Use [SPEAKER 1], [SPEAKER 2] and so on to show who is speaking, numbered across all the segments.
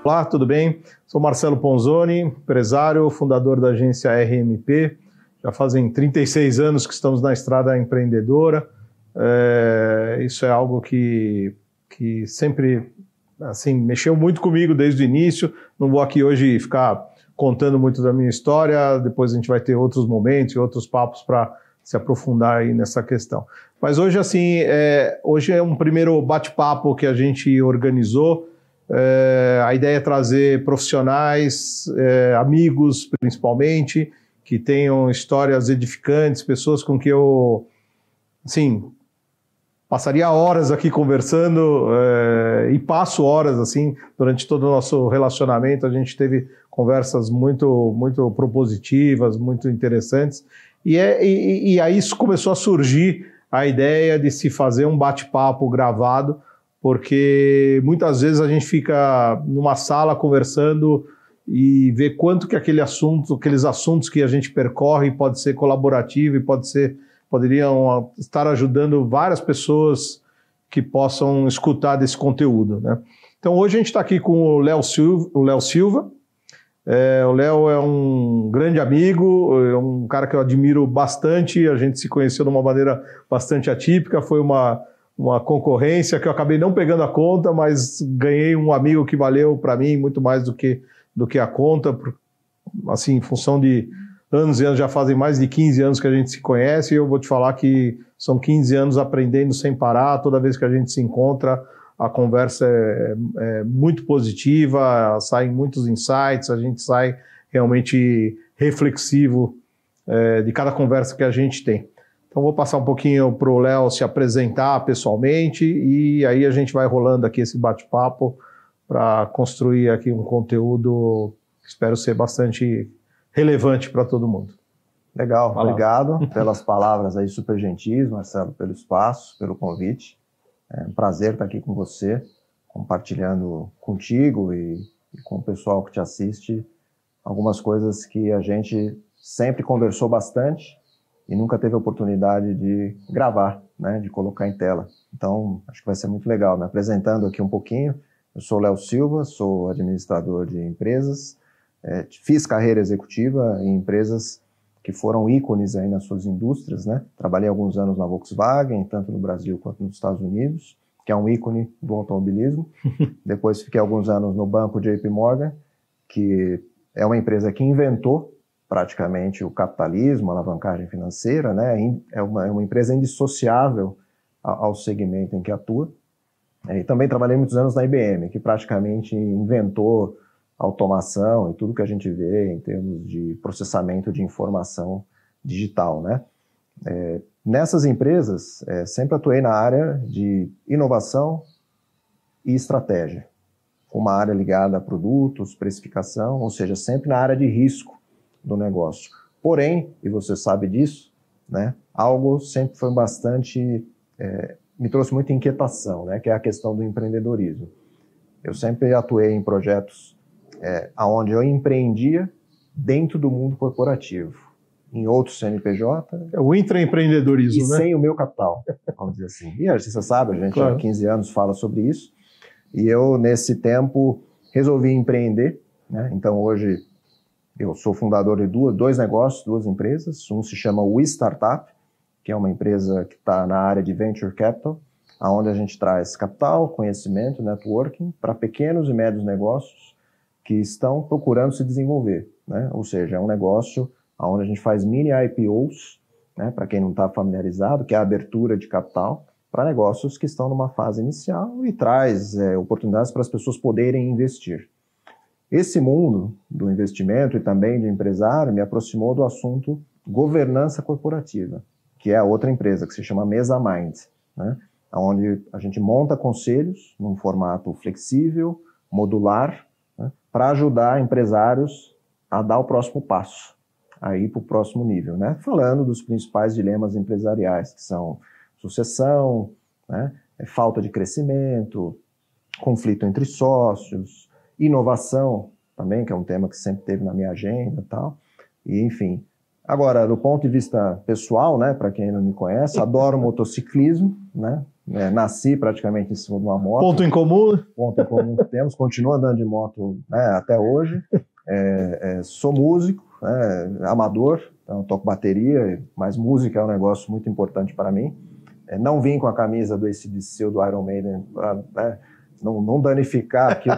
[SPEAKER 1] Olá, tudo bem? Sou Marcelo Ponzoni, empresário, fundador da agência RMP. Já fazem 36 anos que estamos na estrada empreendedora. Isso é algo que sempre assim, mexeu muito comigo desde o início. Não vou aqui hoje ficar contando muito da minha história, depois a gente vai ter outros momentos e outros papos para se aprofundar aí nessa questão. Mas hoje, assim, hoje é um primeiro bate-papo que a gente organizou. A ideia é trazer profissionais, amigos principalmente, que tenham histórias edificantes, pessoas com que eu, assim, passaria horas aqui conversando e passo horas, assim, durante todo o nosso relacionamento. A gente teve conversas muito, muito propositivas, muito interessantes, e aí isso começou a surgir a ideia de se fazer um bate-papo gravado, porque muitas vezes a gente fica numa sala conversando e vê quanto que aqueles assuntos que a gente percorre pode ser colaborativo e poderiam estar ajudando várias pessoas que possam escutar desse conteúdo, né? Então hoje a gente está aqui com o Léo Silva. O Léo é um grande amigo, é um cara que eu admiro bastante. A gente se conheceu de uma maneira bastante atípica, foi uma concorrência que eu acabei não pegando a conta, mas ganhei um amigo que valeu para mim muito mais do que a conta, assim, em função de anos e anos, já fazem mais de 15 anos que a gente se conhece, e eu vou te falar que são 15 anos aprendendo sem parar. Toda vez que a gente se encontra, a conversa é muito positiva, saem muitos insights, a gente sai realmente reflexivo de cada conversa que a gente tem. Então vou passar um pouquinho para o Léo se apresentar pessoalmente e aí a gente vai rolando aqui esse bate-papo para construir aqui um conteúdo que espero ser bastante relevante para todo mundo.
[SPEAKER 2] Legal, obrigado pelas palavras aí super gentis, Marcelo, pelo espaço, pelo convite. É um prazer estar aqui com você, compartilhando contigo e com o pessoal que te assiste algumas coisas que a gente sempre conversou bastante e nunca teve a oportunidade de gravar, né, de colocar em tela. Então, acho que vai ser muito legal. Me apresentando aqui um pouquinho, eu sou o Léo Silva, sou administrador de empresas, fiz carreira executiva em empresas que foram ícones aí nas suas indústrias, né? Trabalhei alguns anos na Volkswagen, tanto no Brasil quanto nos Estados Unidos, que é um ícone do automobilismo. Depois fiquei alguns anos no banco JP Morgan, que é uma empresa que inventou praticamente o capitalismo, a alavancagem financeira, né? É uma empresa indissociável ao segmento em que atua. E também trabalhei muitos anos na IBM, que praticamente inventou automação e tudo que a gente vê em termos de processamento de informação digital, né? Nessas empresas, sempre atuei na área de inovação e estratégia, uma área ligada a produtos, precificação, ou seja, sempre na área de risco do negócio. Porém, e você sabe disso, né, algo sempre foi bastante, me trouxe muita inquietação, né, que é a questão do empreendedorismo. Eu sempre atuei em projetos onde eu empreendia dentro do mundo corporativo, em outros CNPJ.
[SPEAKER 1] É o intraempreendedorismo,
[SPEAKER 2] e
[SPEAKER 1] né?
[SPEAKER 2] Sem o meu capital, vamos dizer assim. E você sabe, a gente
[SPEAKER 1] claro.
[SPEAKER 2] Há 15 anos fala sobre isso, e eu, nesse tempo, resolvi empreender, né? Então, hoje, eu sou fundador de dois negócios, duas empresas. Um se chama We Startup, que é uma empresa que está na área de Venture Capital, onde a gente traz capital, conhecimento, networking para pequenos e médios negócios que estão procurando se desenvolver, né? Ou seja, é um negócio onde a gente faz mini IPOs, né? Para quem não está familiarizado, que é a abertura de capital para negócios que estão numa fase inicial e traz oportunidades para as pessoas poderem investir. Esse mundo do investimento e também de empresário me aproximou do assunto governança corporativa, que é a outra empresa, que se chama Mesamind, né? Onde a gente monta conselhos num formato flexível, modular, né? Para ajudar empresários a dar o próximo passo, a ir para o próximo nível, né? Falando dos principais dilemas empresariais, que são sucessão, né? Falta de crescimento, conflito entre sócios, inovação também, que é um tema que sempre teve na minha agenda e tal. E, enfim, Agora, do ponto de vista pessoal, né, para quem não me conhece, adoro motociclismo, né? Nasci praticamente em cima de uma moto.
[SPEAKER 1] Ponto em comum?
[SPEAKER 2] Ponto em comum que temos, continuo andando de moto, né, até hoje. Sou músico, amador, então toco bateria, mas música é um negócio muito importante para mim. Não vim com a camisa do AC/DC ou do Iron Maiden para não danificar aqui o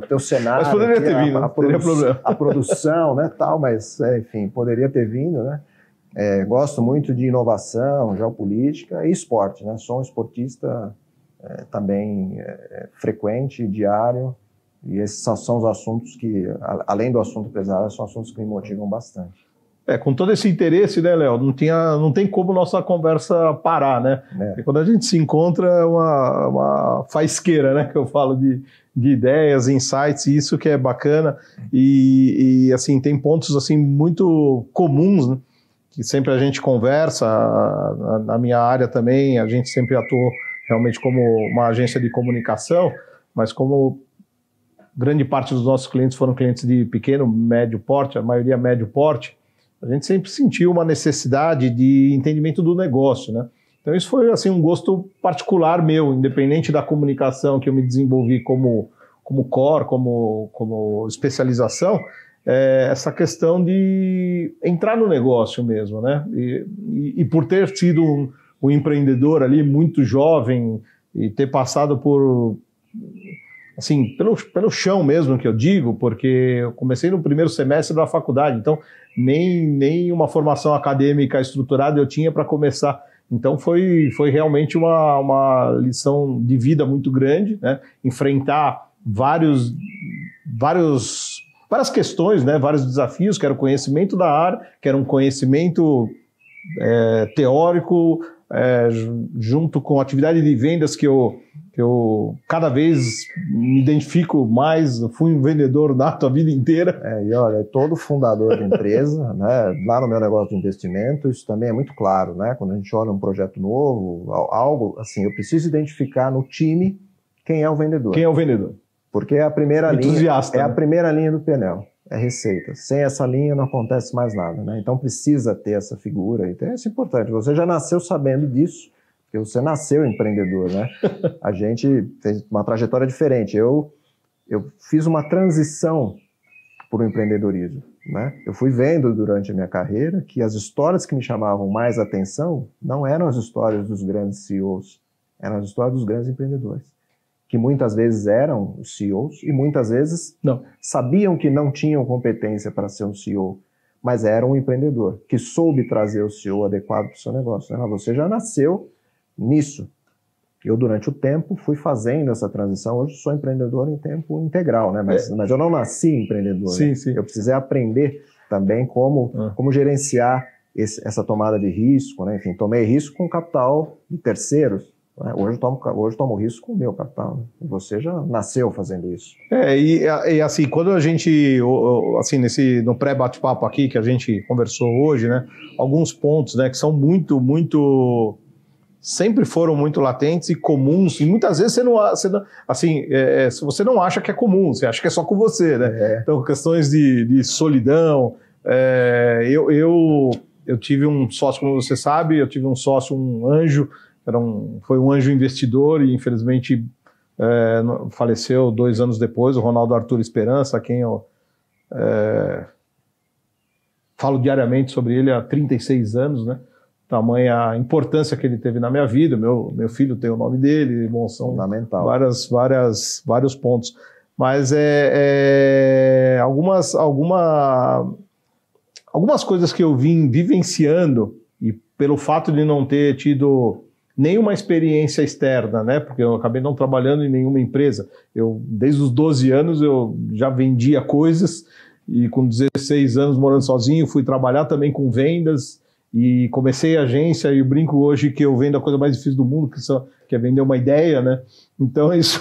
[SPEAKER 2] teu cenário.
[SPEAKER 1] Mas poderia ter vindo, não teria problema.
[SPEAKER 2] A produção, né, tal, mas enfim, poderia ter vindo, né? Gosto muito de inovação, geopolítica e esporte, né? Sou um esportista também frequente, diário, e esses são os assuntos que, além do assunto empresarial, são assuntos que me motivam bastante.
[SPEAKER 1] Com todo esse interesse, né, Léo, não tem como nossa conversa parar, né? Porque quando a gente se encontra é uma faisqueira, né, que eu falo de ideias, insights, e isso que é bacana, e assim, tem pontos assim muito comuns, né, que sempre a gente conversa, na minha área também, a gente sempre atuou realmente como uma agência de comunicação, mas como grande parte dos nossos clientes foram clientes de pequeno, médio porte, a maioria médio porte, a gente sempre sentiu uma necessidade de entendimento do negócio, né? Então isso foi assim um gosto particular meu, independente da comunicação que eu me desenvolvi como core, como especialização, essa questão de entrar no negócio mesmo, né? E por ter sido um empreendedor ali muito jovem e ter passado por, assim, pelo chão mesmo que eu digo, porque eu comecei no primeiro semestre da faculdade, então nem uma formação acadêmica estruturada eu tinha para começar. Então foi realmente uma lição de vida muito grande, né? Enfrentar várias questões, né? Vários desafios, que era o conhecimento da área, que era um conhecimento teórico, junto com a atividade de vendas que eu cada vez me identifico mais, fui um vendedor nato a vida inteira.
[SPEAKER 2] E olha, todo fundador de empresa, né, lá no meu negócio de investimento, isso também é muito claro, né? Quando a gente olha um projeto novo, algo assim, eu preciso identificar no time quem é o vendedor.
[SPEAKER 1] Quem é o vendedor?
[SPEAKER 2] Porque é a primeira linha,
[SPEAKER 1] né?
[SPEAKER 2] a primeira linha do pneu, é receita. Sem essa linha não acontece mais nada, né? Então precisa ter essa figura, então isso é importante. Você já nasceu sabendo disso, porque você nasceu empreendedor, né? A gente fez uma trajetória diferente. Eu fiz uma transição para o empreendedorismo, né? Eu fui vendo durante a minha carreira que as histórias que me chamavam mais atenção não eram as histórias dos grandes CEOs, eram as histórias dos grandes empreendedores, que muitas vezes eram os CEOs e muitas vezes
[SPEAKER 1] não
[SPEAKER 2] sabiam que não tinham competência para ser um CEO, mas era um empreendedor que soube trazer o CEO adequado para o seu negócio, né? Você já nasceu nisso. Eu, durante o tempo, fui fazendo essa transição. Hoje sou empreendedor em tempo integral, né? Mas eu não nasci empreendedor.
[SPEAKER 1] Sim,
[SPEAKER 2] né?
[SPEAKER 1] sim.
[SPEAKER 2] Eu precisei aprender também como gerenciar essa tomada de risco, né? Enfim, tomei risco com capital de terceiros. Né? Hoje tomo risco com o meu capital. Né? Você já nasceu fazendo isso.
[SPEAKER 1] E assim, quando a gente, assim, no pré-bate-papo aqui que a gente conversou hoje, né? Alguns pontos, né, que são sempre foram muito latentes e comuns, e muitas vezes você não acha que é comum, você acha que é só com você, né? Então, questões de solidão. Eu tive um sócio, como você sabe, um anjo, foi um anjo investidor e infelizmente faleceu 2 anos depois, o Ronaldo Arthur Esperança, a quem eu falo diariamente sobre ele há 36 anos, né? Tamanha importância que ele teve na minha vida. Meu filho tem o nome dele, bom, são
[SPEAKER 2] fundamental.
[SPEAKER 1] Vários pontos. Mas algumas coisas que eu vim vivenciando, e pelo fato de não ter tido nenhuma experiência externa, né? Porque eu acabei não trabalhando em nenhuma empresa. Desde os 12 anos eu já vendia coisas, e com 16 anos morando sozinho fui trabalhar também com vendas, e comecei a agência, e eu brinco hoje que eu vendo a coisa mais difícil do mundo, que é vender uma ideia, né? Então isso,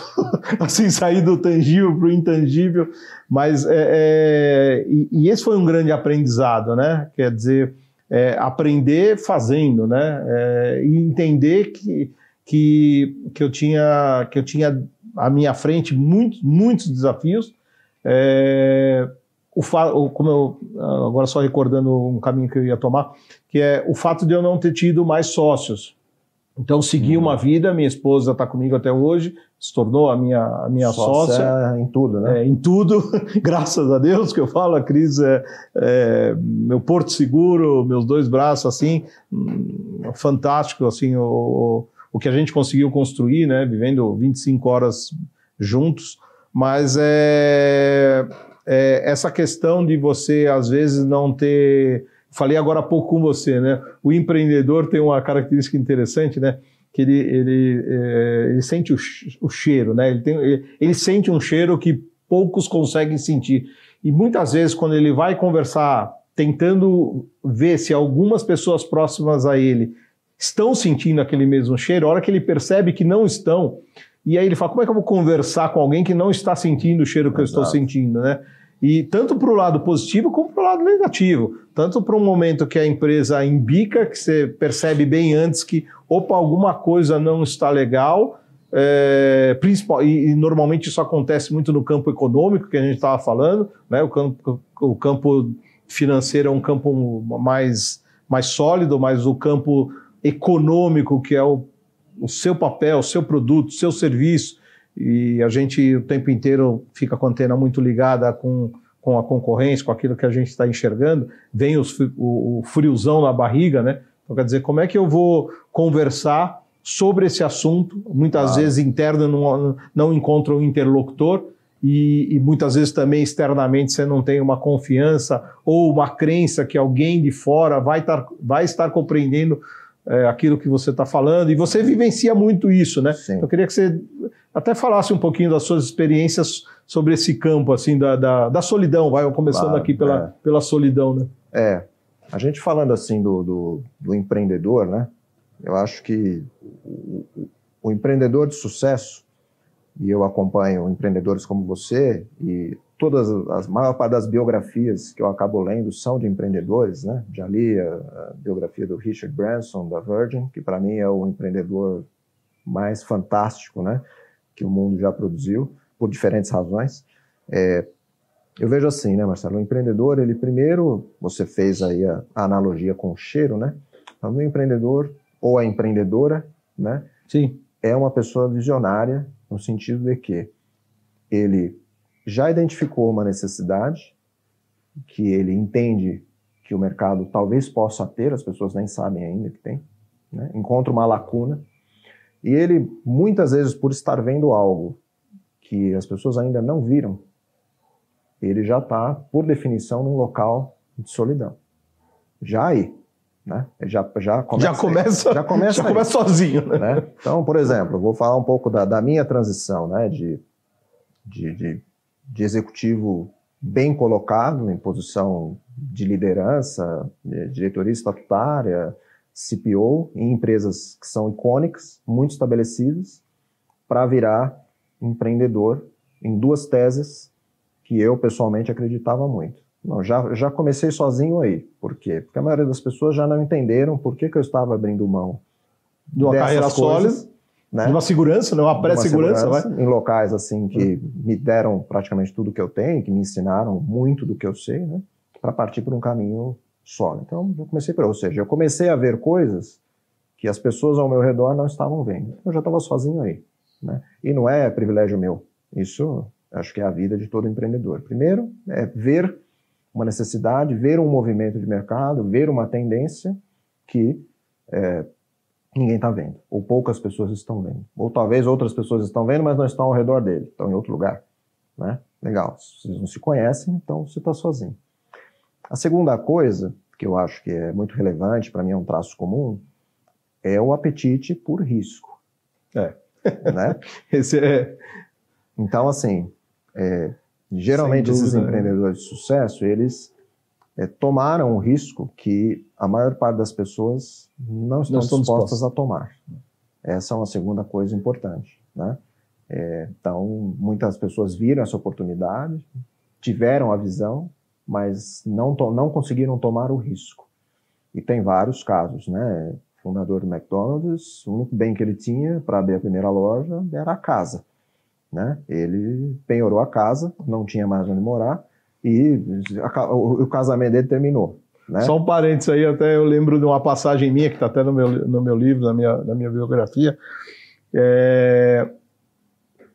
[SPEAKER 1] assim, sair do tangível para o intangível, mas e esse foi um grande aprendizado, né? Quer dizer, aprender fazendo, né? E entender que eu tinha à minha frente muitos desafios, como eu, agora só recordando um caminho que eu ia tomar, que é o fato de eu não ter tido mais sócios. Então, segui uma vida, minha esposa está comigo até hoje, se tornou a minha sócia.
[SPEAKER 2] Em tudo, né?
[SPEAKER 1] Em tudo, graças a Deus, que eu falo, a Cris é meu porto seguro, meus dois braços, assim, fantástico, assim, o que a gente conseguiu construir, né, vivendo 25 horas juntos, mas essa questão de você, às vezes, não ter... Falei agora há pouco com você, né? O empreendedor tem uma característica interessante, né? Que ele sente o cheiro, né? Ele sente um cheiro que poucos conseguem sentir. E muitas vezes, quando ele vai conversar, tentando ver se algumas pessoas próximas a ele estão sentindo aquele mesmo cheiro, a hora que ele percebe que não estão, e aí ele fala, como é que eu vou conversar com alguém que não está sentindo o cheiro que eu estou sentindo, né? E tanto para o lado positivo como para o lado negativo. Tanto para um momento que a empresa embica, que você percebe bem antes que, opa, alguma coisa não está legal, e normalmente isso acontece muito no campo econômico, que a gente estava falando, né? O campo financeiro é um campo mais sólido, mas o campo econômico, que é o seu papel, o seu produto, o seu serviço, e a gente o tempo inteiro fica com a antena muito ligada com a concorrência, com aquilo que a gente está enxergando, vem o friozão na barriga, né? Então, quer dizer, como é que eu vou conversar sobre esse assunto? Muitas vezes interno não encontra um interlocutor e muitas vezes também externamente você não tem uma confiança ou uma crença que alguém de fora vai estar compreendendo aquilo que você está falando, e você vivencia muito isso, né? Sim. Eu queria que você até falasse um pouquinho das suas experiências sobre esse campo, assim, da solidão, começando aqui pela solidão, né?
[SPEAKER 2] A gente falando assim do empreendedor, né? Eu acho que o empreendedor de sucesso, e eu acompanho empreendedores como você, e a maior parte das biografias que eu acabo lendo são de empreendedores, né? Já li a biografia do Richard Branson, da Virgin, que para mim é o empreendedor mais fantástico, né? Que o mundo já produziu, por diferentes razões. Eu vejo assim, né, Marcelo? O empreendedor, ele primeiro, você fez aí a analogia com o cheiro, né? Então, o empreendedor ou a empreendedora, né?
[SPEAKER 1] Sim.
[SPEAKER 2] É uma pessoa visionária, no sentido de que ele já identificou uma necessidade, que ele entende que o mercado talvez possa ter, as pessoas nem sabem ainda que tem, né? Encontra uma lacuna, e ele, muitas vezes, por estar vendo algo que as pessoas ainda não viram, ele já está, por definição, num local de solidão. Já aí, né? Já começa
[SPEAKER 1] sozinho, né?
[SPEAKER 2] Então, por exemplo, eu vou falar um pouco da minha transição, né? De executivo bem colocado, em posição de liderança, diretoria estatutária, CPO, em empresas que são icônicas, muito estabelecidas, para virar empreendedor em duas teses que eu, pessoalmente, acreditava muito. Não, já comecei sozinho aí. Por quê? Porque a maioria das pessoas já não entenderam por que eu estava abrindo mão
[SPEAKER 1] de uma carreira sólida, né? De uma segurança, não uma pré-segurança,
[SPEAKER 2] em locais assim que me deram praticamente tudo que eu tenho, que me ensinaram muito do que eu sei, né? Para partir por um caminho sólido. Então, eu comecei ou seja, eu comecei a ver coisas que as pessoas ao meu redor não estavam vendo. Eu já estava sozinho aí, né? E não é privilégio meu. Isso, acho que é a vida de todo empreendedor. Primeiro, é ver uma necessidade, ver um movimento de mercado, ver uma tendência que ninguém está vendo, ou poucas pessoas estão vendo. Ou talvez outras pessoas estão vendo, mas não estão ao redor dele, estão em outro lugar, né? Legal, vocês não se conhecem, então você está sozinho. A segunda coisa, que eu acho que é muito relevante, para mim é um traço comum, é o apetite por risco. Né? Então, assim, geralmente esses empreendedores de sucesso, eles tomaram um risco que a maior parte das pessoas não estão dispostas a tomar. Essa é uma segunda coisa importante, né? Então, muitas pessoas viram essa oportunidade, tiveram a visão, mas não conseguiram tomar o risco. E tem vários casos, né? O fundador do McDonald's, o único bem que ele tinha para abrir a primeira loja era a casa, né? Ele penhorou a casa, não tinha mais onde morar, e o casamento dele terminou. Né?
[SPEAKER 1] Só um parênteses aí, até eu lembro de uma passagem minha, que está até no meu livro, na minha biografia.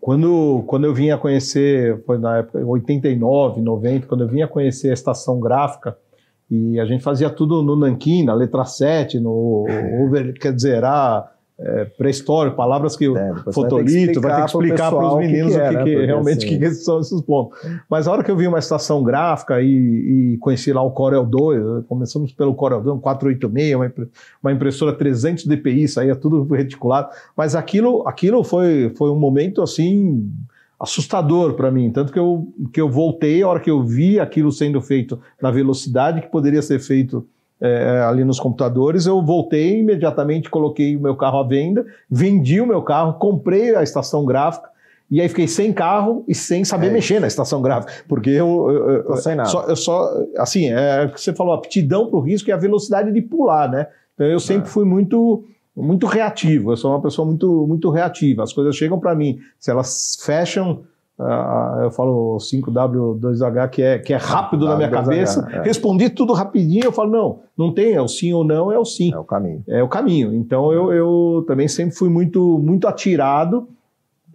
[SPEAKER 1] Quando eu vim a conhecer, foi na época 89, 90, quando eu vim a conhecer a Estação Gráfica, e a gente fazia tudo no nanquim, na letra 7, no over, quer dizer, pré-histórico, palavras que o fotolito vai ter que explicar para os meninos o que realmente assim, que são esses pontos. Mas a hora que eu vi uma estação gráfica e conheci lá o Corel 2, começamos pelo Corel 2, um 486, uma impressora 300 dpi, saía tudo reticulado, mas aquilo foi um momento assim assustador para mim, tanto que eu voltei, a hora que eu vi aquilo sendo feito na velocidade que poderia ser feito ali nos computadores, eu voltei imediatamente, coloquei o meu carro à venda, vendi o meu carro, comprei a estação gráfica, e aí fiquei sem carro e sem saber mexer na estação gráfica, porque eu
[SPEAKER 2] sem nada.
[SPEAKER 1] Assim, o que você falou, aptidão para o risco e a velocidade de pular, né? Então eu sempre fui muito reativo, eu sou uma pessoa muito reativa, as coisas chegam para mim, se elas fecham, eu falo 5W2H, que é rápido na minha cabeça, respondi tudo rapidinho, eu falo, não tem, é o sim ou não, é o sim.
[SPEAKER 2] É o caminho.
[SPEAKER 1] É o caminho. Então eu também sempre fui muito atirado,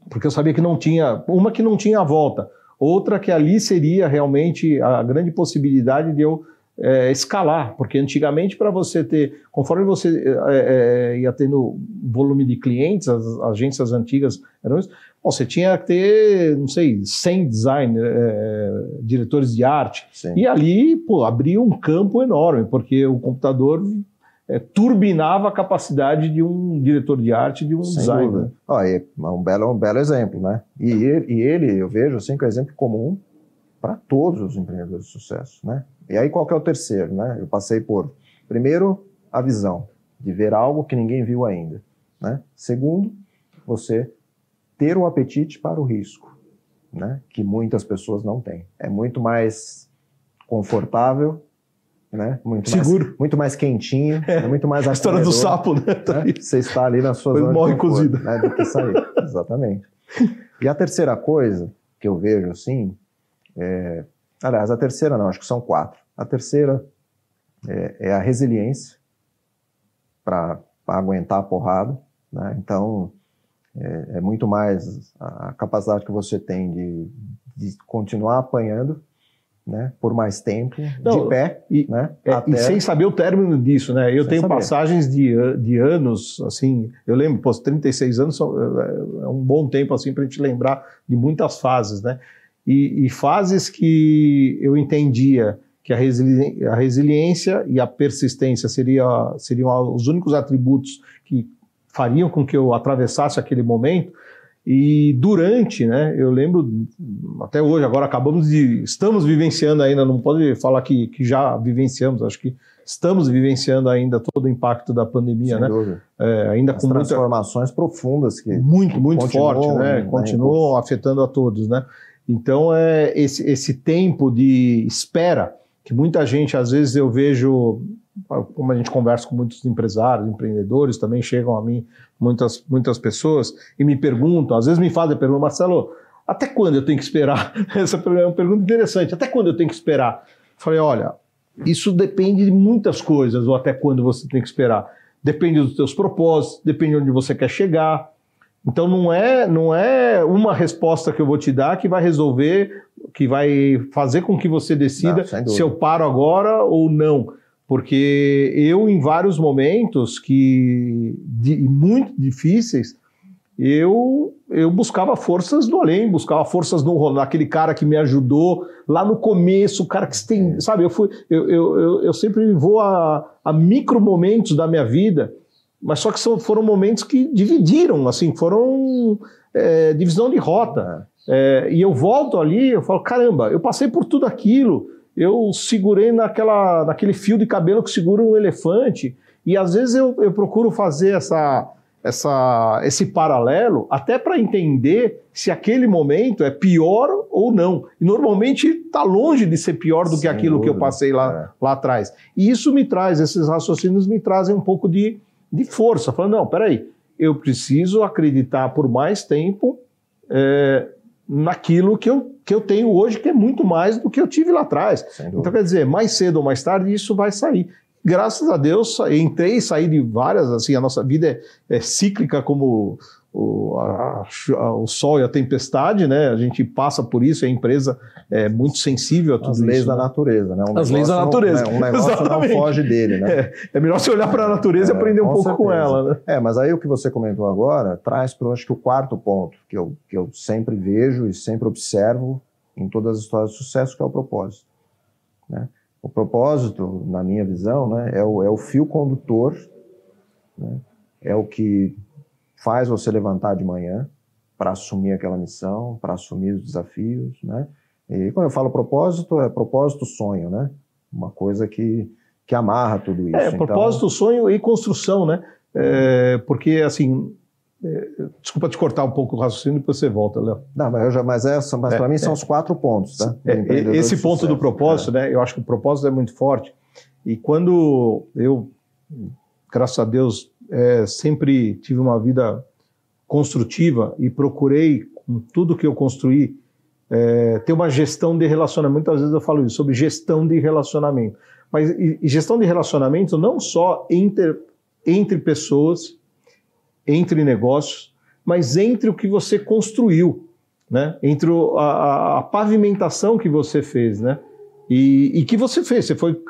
[SPEAKER 1] porque eu sabia que não tinha volta, outra que ali seria realmente a grande possibilidade de eu escalar, porque antigamente para você ter, conforme você ia tendo volume de clientes, as agências antigas eram isso, você tinha que ter, não sei, 100 diretores de arte. Sim. E ali, abria um campo enorme, porque o computador turbinava a capacidade de um diretor de arte, de um designer.
[SPEAKER 2] Um belo exemplo, né? E ele, eu vejo assim, que é um exemplo comum para todos os empreendedores de sucesso, né? E aí qual que é o terceiro, né? Eu passei por, primeiro, a visão, de ver algo que ninguém viu ainda, né? Segundo, você ter o apetite para o risco, né? Que muitas pessoas não têm. É muito mais confortável, né? Muito mais quentinho, é muito mais
[SPEAKER 1] a história do sapo, né?
[SPEAKER 2] Você está ali na sua zona
[SPEAKER 1] morre
[SPEAKER 2] de conforto,
[SPEAKER 1] cozido,
[SPEAKER 2] né? Do que sair. Exatamente. E a terceira coisa que eu vejo assim, aliás, a terceira não, acho que são 4. A terceira é a resiliência para aguentar a porrada, né? Então, é muito mais a capacidade que você tem de continuar apanhando, né, por mais tempo, de pé, né,
[SPEAKER 1] e sem saber o término disso, né? Eu tenho passagens de anos, assim, eu lembro, 36 anos é um bom tempo assim para a gente lembrar de muitas fases, né? E fases que eu entendia que a resiliência e a persistência seriam os únicos atributos que fariam com que eu atravessasse aquele momento, e durante, né, eu lembro, até hoje, agora estamos vivenciando ainda, não pode falar que já vivenciamos, acho que estamos vivenciando ainda todo o impacto da pandemia, né? Ainda
[SPEAKER 2] as
[SPEAKER 1] com
[SPEAKER 2] transformações profundas que
[SPEAKER 1] muito forte, né? Continuam afetando a todos, né? Então, esse tempo de espera, que muita gente, às vezes eu vejo, como a gente conversa com muitos empresários, empreendedores, também chegam a mim muitas pessoas e me perguntam, às vezes me fazem a pergunta, Marcelo, até quando eu tenho que esperar? Essa é uma pergunta interessante, até quando eu tenho que esperar? Falei, olha, isso depende de muitas coisas, ou até quando você tem que esperar. Depende dos teus propósitos, depende de onde você quer chegar. Então não é uma resposta que eu vou te dar que vai resolver, que vai fazer com que você decida se eu paro agora ou não. Porque eu, em vários momentos muito difíceis, eu buscava forças do além, buscava forças naquele cara que me ajudou lá no começo, o cara que tem, sabe, eu sempre vou a micro momentos da minha vida, mas só que foram momentos que dividiram, assim, foram divisão de rota. E eu volto ali, eu falo, caramba, eu passei por tudo aquilo, eu segurei naquele fio de cabelo que segura um elefante, e às vezes eu procuro fazer esse paralelo até para entender se aquele momento é pior ou não. E normalmente está longe de ser pior do que aquilo que eu passei lá atrás. E isso me traz, esses raciocínios me trazem um pouco de força. Falando, não, peraí, eu preciso acreditar por mais tempo naquilo que eu tenho hoje, que é muito mais do que eu tive lá atrás. Então, quer dizer, mais cedo ou mais tarde, isso vai sair. Graças a Deus, entrei e saí de várias, assim, a nossa vida é cíclica como o sol e a tempestade, né? A gente passa por isso, a empresa é muito sensível a tudo isso.
[SPEAKER 2] As leis da natureza, né?
[SPEAKER 1] As leis da natureza.
[SPEAKER 2] Um negócio exatamente. Não foge dele, né?
[SPEAKER 1] É melhor você olhar para a natureza e aprender um pouco certeza. Com ela, né?
[SPEAKER 2] Mas aí o que você comentou agora traz para, acho que, o quarto ponto que eu sempre vejo e sempre observo em todas as histórias de sucesso, que é o propósito, né? O propósito, na minha visão, né, é o fio condutor, né, é o que faz você levantar de manhã para assumir aquela missão, para assumir os desafios, né? E quando eu falo propósito, é propósito-sonho, né? Uma coisa que amarra tudo isso.
[SPEAKER 1] Propósito, sonho e construção, né? Porque, assim... desculpa te cortar um pouco o raciocínio, depois você volta, Léo.
[SPEAKER 2] Não, mas para mim são os 4 pontos, tá?
[SPEAKER 1] Esse ponto do propósito, né? Eu acho que o propósito é muito forte. E quando eu, graças a Deus, sempre tive uma vida construtiva e procurei, com tudo que eu construí, ter uma gestão de relacionamento. Muitas vezes eu falo isso, sobre gestão de relacionamento. Mas e gestão de relacionamento não só entre pessoas, entre negócios, mas entre o que você construiu, né? Entre a pavimentação que você fez, né? E que você fez, você foi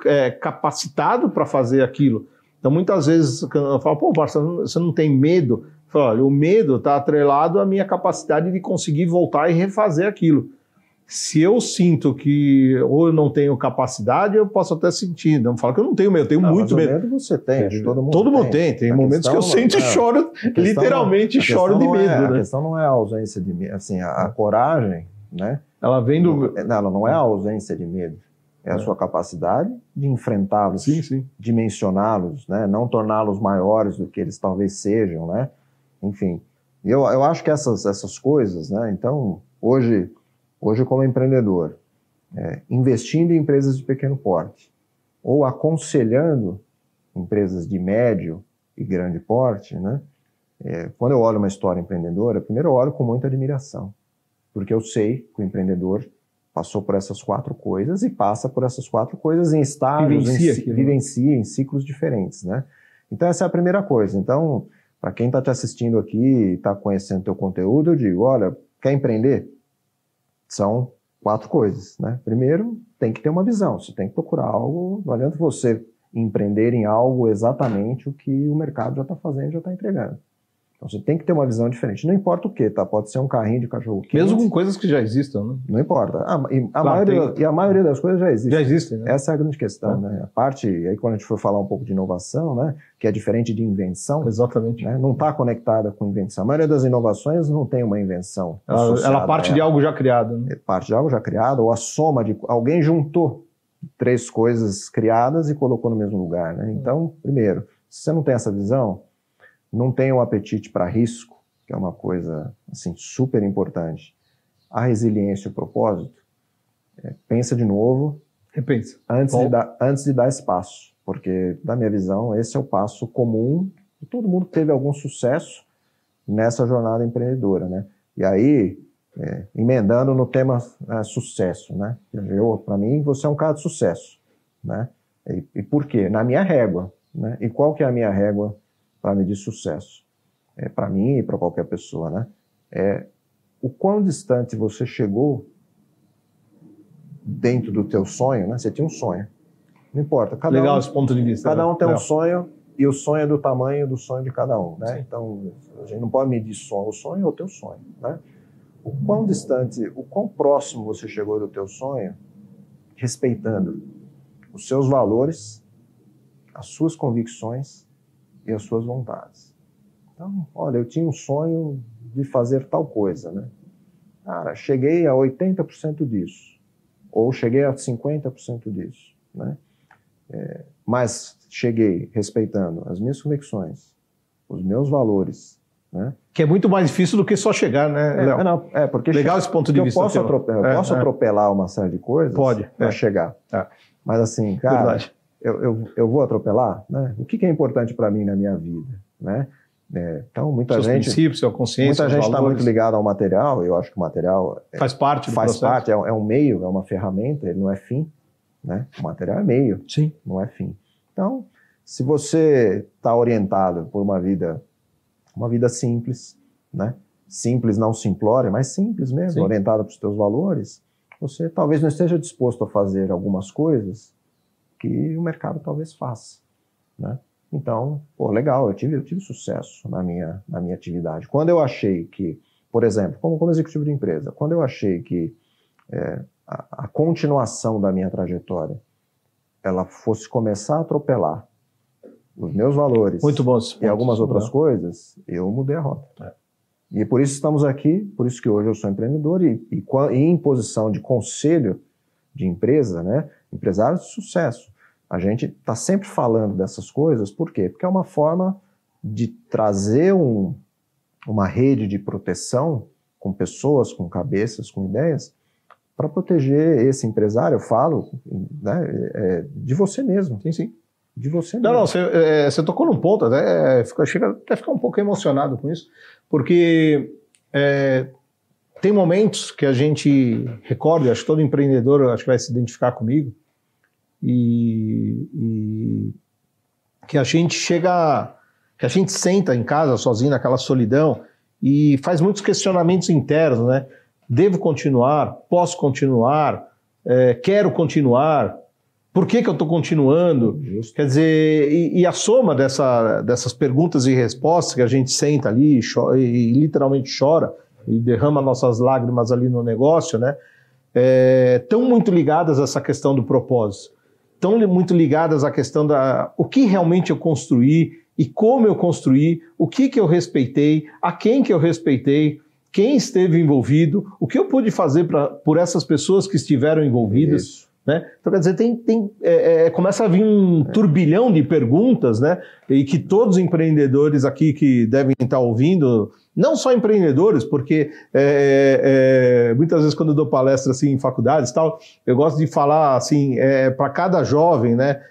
[SPEAKER 1] capacitado para fazer aquilo. Então, muitas vezes, eu falo, pô, Marcelo, você não tem medo? Eu falo, olha, o medo está atrelado à minha capacidade de conseguir voltar e refazer aquilo. Se eu sinto que ou eu não tenho capacidade, eu posso até sentir. Não falo que eu não tenho medo, eu tenho muito medo.
[SPEAKER 2] Medo você tem, todo mundo
[SPEAKER 1] tem. Tem momentos que eu sinto e choro, literalmente choro de medo.
[SPEAKER 2] A questão não é a ausência de medo, assim, a coragem, né?
[SPEAKER 1] Ela vem do...
[SPEAKER 2] Ela não é a ausência de medo, é a sua capacidade de enfrentá-los, dimensioná-los, né? Não torná-los maiores do que eles talvez sejam, né? Enfim, eu acho que essas coisas, né? Então, hoje como empreendedor, investindo em empresas de pequeno porte ou aconselhando empresas de médio e grande porte, né? Quando eu olho uma história empreendedora, primeiro eu olho com muita admiração, porque eu sei que o empreendedor passou por essas 4 coisas e passa por essas 4 coisas em estágios, vivencia em ciclos diferentes, né? Então essa é a primeira coisa. Então, para quem está te assistindo aqui e está conhecendo teu conteúdo, eu digo, olha, quer empreender? São 4 coisas, né? Primeiro, tem que ter uma visão, você tem que procurar algo, não adianta você empreender em algo exatamente o que o mercado já está fazendo, já está entregando. Então você tem que ter uma visão diferente, não importa o que, tá? Pode ser um carrinho de cachorro-quente.
[SPEAKER 1] Mesmo com coisas que já existam, né?
[SPEAKER 2] Não importa. A maioria das coisas já existe.
[SPEAKER 1] Já existem, né?
[SPEAKER 2] Essa é a grande questão, né? A parte, aí quando a gente for falar um pouco de inovação, né? Que é diferente de invenção.
[SPEAKER 1] Exatamente.
[SPEAKER 2] Né? Não está conectada com invenção. A maioria das inovações não tem uma invenção.
[SPEAKER 1] Ela parte de algo já criado. Né?
[SPEAKER 2] Parte de algo já criado, ou a soma de... Alguém juntou 3 coisas criadas e colocou no mesmo lugar, né? Então, primeiro, se você não tem essa visão, não tem um apetite para risco, que é uma coisa assim, super importante. A resiliência e o propósito, pensa de novo,
[SPEAKER 1] repensa.
[SPEAKER 2] Antes de dar espaço, porque, na minha visão, esse é o passo comum de todo mundo que teve algum sucesso nessa jornada empreendedora, né? E aí, emendando no tema sucesso, né? Para mim, você é um cara de sucesso, né? E por quê? Na minha régua, né? E qual que é a minha régua para medir sucesso? Para mim e para qualquer pessoa, né? O quão distante você chegou dentro do teu sonho, né? Você tinha um sonho. Não importa.
[SPEAKER 1] Legal esse ponto de vista.
[SPEAKER 2] Cada um tem um sonho e o sonho é do tamanho do sonho de cada um, né? Sim. Então, a gente não pode medir só o sonho ou o teu sonho, né? O quão distante, o quão próximo você chegou do teu sonho, respeitando os seus valores, as suas convicções e as suas vontades. Então, olha, eu tinha um sonho de fazer tal coisa, né? Cara, cheguei a 80% disso, ou cheguei a 50% disso, né? Mas cheguei respeitando as minhas convicções, os meus valores, né? Que
[SPEAKER 1] é muito mais difícil do que só chegar, né, Léo?
[SPEAKER 2] Porque
[SPEAKER 1] legal esse ponto de vista.
[SPEAKER 2] Eu posso atropelar uma série de coisas para chegar. Mas assim, cara, eu vou atropelar, né? O que é importante para mim na minha vida, né? Então, muita
[SPEAKER 1] seus
[SPEAKER 2] gente...
[SPEAKER 1] princípios, sua consciência,
[SPEAKER 2] muita gente está
[SPEAKER 1] valores.
[SPEAKER 2] muito ligada ao material, eu acho que o material...
[SPEAKER 1] Faz parte do
[SPEAKER 2] faz
[SPEAKER 1] processo.
[SPEAKER 2] parte, é um meio, é uma ferramenta, ele não é fim, né? O material é meio,
[SPEAKER 1] Sim.
[SPEAKER 2] não é fim. Então, se você está orientado por uma vida simples, né? Simples, não simplória, mas simples mesmo,
[SPEAKER 1] Sim.
[SPEAKER 2] orientada para os teus valores, você talvez não esteja disposto a fazer algumas coisas que o mercado talvez faça, né? Então, legal, eu tive sucesso na minha atividade. Quando eu achei que, por exemplo, como executivo de empresa, quando eu achei que a continuação da minha trajetória ela fosse começar a atropelar os meus valores
[SPEAKER 1] Muito bom esse ponto,
[SPEAKER 2] e algumas outras
[SPEAKER 1] né?
[SPEAKER 2] coisas, eu mudei a rota. E por isso estamos aqui, por isso que hoje eu sou empreendedor e em posição de conselho de empresa, né? Empresários de sucesso. A gente está sempre falando dessas coisas, por quê? Porque é uma forma de trazer uma rede de proteção com pessoas, com cabeças, com ideias, para proteger esse empresário, eu falo, né, de você mesmo.
[SPEAKER 1] Sim, sim.
[SPEAKER 2] De você mesmo.
[SPEAKER 1] Não, você tocou num ponto, chega até a ficar um pouco emocionado com isso, porque tem momentos que a gente recorda, acho que todo empreendedor acho que vai se identificar comigo, e que a gente senta em casa sozinho naquela solidão e faz muitos questionamentos internos, né? Devo continuar? Posso continuar? Quero continuar? Por que eu estou continuando?
[SPEAKER 2] Justo.
[SPEAKER 1] Quer dizer, e a soma dessas perguntas e respostas que a gente senta ali e literalmente chora e derrama nossas lágrimas ali no negócio, né? Estão muito ligadas a essa questão do propósito. Estão muito ligadas à questão o que realmente eu construí e como eu construí, o que eu respeitei, a quem que eu respeitei, quem esteve envolvido, o que eu pude fazer por essas pessoas que estiveram envolvidas.
[SPEAKER 2] Isso.
[SPEAKER 1] Né? Então, quer dizer, começa a vir um turbilhão de perguntas, né? E que todos os empreendedores aqui que devem estar ouvindo, não só empreendedores, porque muitas vezes quando eu dou palestra assim, em faculdades e tal, eu gosto de falar assim, para cada jovem, né?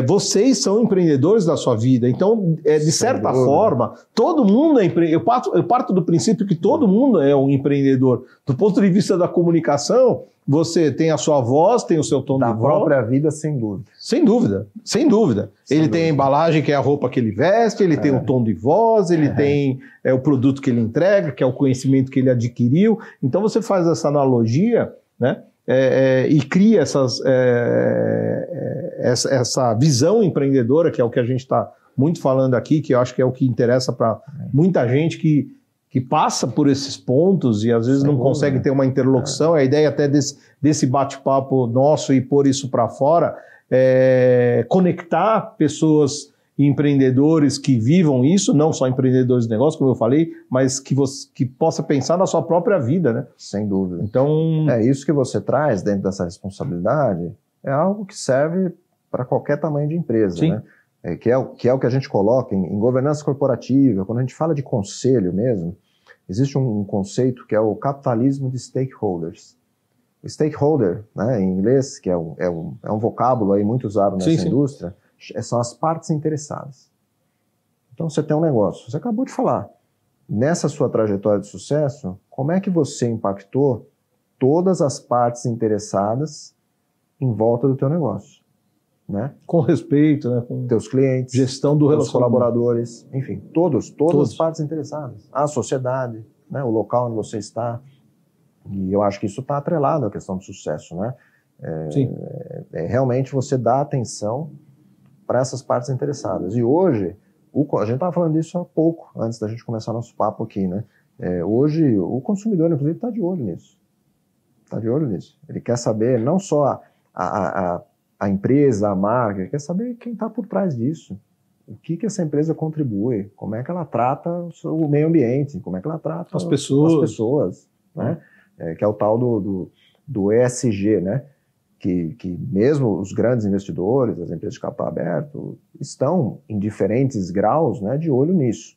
[SPEAKER 1] Vocês são empreendedores da sua vida, então, de certa forma, todo mundo é empreendedor. Eu parto do princípio que todo mundo é um empreendedor. Do ponto de vista da comunicação, você tem a sua voz, tem o seu tom de voz.
[SPEAKER 2] Da própria vida, sem dúvida.
[SPEAKER 1] Sem dúvida, sem dúvida. Ele tem a embalagem, que é a roupa que ele veste, ele tem o tom de voz, ele tem o produto que ele entrega, que é o conhecimento que ele adquiriu. Então, você faz essa analogia, né? E cria essa visão empreendedora, que é o que a gente está muito falando aqui, que eu acho que é o que interessa para muita gente que passa por esses pontos e às vezes não consegue ter uma interlocução. A ideia até desse bate-papo nosso e pôr isso para fora conectar pessoas e empreendedores que vivam isso, não só empreendedores de negócio, como eu falei, mas que possa pensar na sua própria vida, né?
[SPEAKER 2] Sem dúvida.
[SPEAKER 1] Então,
[SPEAKER 2] isso que você traz dentro dessa responsabilidade é algo que serve para qualquer tamanho de empresa,
[SPEAKER 1] sim,
[SPEAKER 2] né? Que é o que a gente coloca em governança corporativa. Quando a gente fala de conselho mesmo, existe um conceito que é o capitalismo de stakeholders. O stakeholder, né, em inglês, que é um vocábulo aí muito usado nessa indústria, são as partes interessadas. Então você tem um negócio, você acabou de falar, nessa sua trajetória de sucesso, como é que você impactou todas as partes interessadas em volta do teu negócio? Né?
[SPEAKER 1] Com respeito, né? Com
[SPEAKER 2] teus clientes,
[SPEAKER 1] gestão do
[SPEAKER 2] teus colaboradores, enfim, todas as partes interessadas, a sociedade, né? O local onde você está. E eu acho que isso está atrelado à questão do sucesso, né? Realmente você dá atenção para essas partes interessadas. E hoje, a gente estava falando disso há pouco, antes da gente começar nosso papo aqui, né? Hoje, o consumidor, inclusive, está de olho nisso. Está de olho nisso. Ele quer saber não só a empresa, a marca, ele quer saber quem está por trás disso. O que essa empresa contribui, como é que ela trata o meio ambiente, como é que ela trata
[SPEAKER 1] as pessoas,
[SPEAKER 2] né? Que é o tal do ESG, né? Que mesmo os grandes investidores, as empresas de capital aberto, estão em diferentes graus, né, de olho nisso.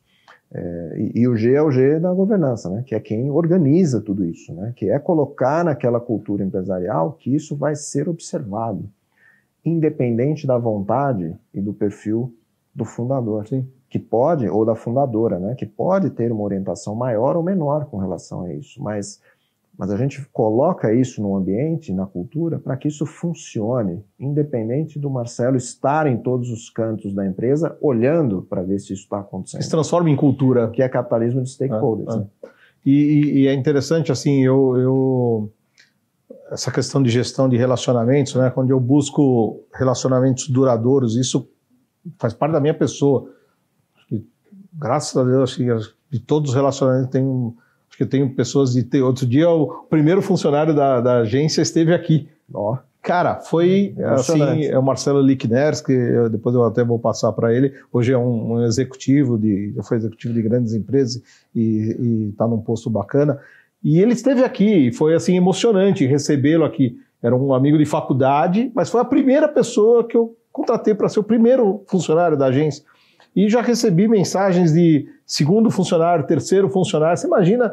[SPEAKER 2] E o G é o G da governança, né, que é quem organiza tudo isso, né, que é colocar naquela cultura empresarial que isso vai ser observado, independente da vontade e do perfil do fundador.
[SPEAKER 1] Sim.
[SPEAKER 2] que pode, ou da fundadora, né, que pode ter uma orientação maior ou menor com relação a isso, mas a gente coloca isso no ambiente, na cultura, para que isso funcione, independente do Marcelo estar em todos os cantos da empresa, olhando para ver se isso está acontecendo.
[SPEAKER 1] Se transforma em cultura.
[SPEAKER 2] Que é capitalismo de stakeholders. Né?
[SPEAKER 1] E é interessante, assim, essa questão de gestão de relacionamentos, né, quando eu busco relacionamentos duradouros, isso faz parte da minha pessoa. Graças a Deus, de todos os relacionamentos, acho que eu tenho pessoas de... Outro dia, o primeiro funcionário da agência esteve aqui.
[SPEAKER 2] Ó.
[SPEAKER 1] Cara, foi assim, é o Marcelo Lickners, que depois eu até vou passar para ele. Hoje é um executivo, já foi executivo de grandes empresas e está num posto bacana. E ele esteve aqui, e foi assim emocionante recebê-lo aqui. Era um amigo de faculdade, mas foi a primeira pessoa que eu contratei para ser o primeiro funcionário da agência. E já recebi mensagens de segundo funcionário, terceiro funcionário. Você imagina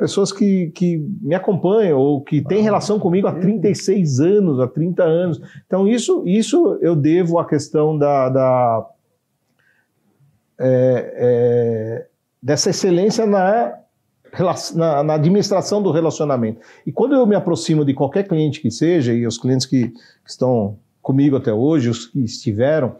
[SPEAKER 1] pessoas que me acompanham ou que têm relação comigo há 36 anos, há 30 anos. Então, isso eu devo à questão dessa excelência na administração do relacionamento. E quando eu me aproximo de qualquer cliente que seja, e os clientes que estão comigo até hoje, os que estiveram,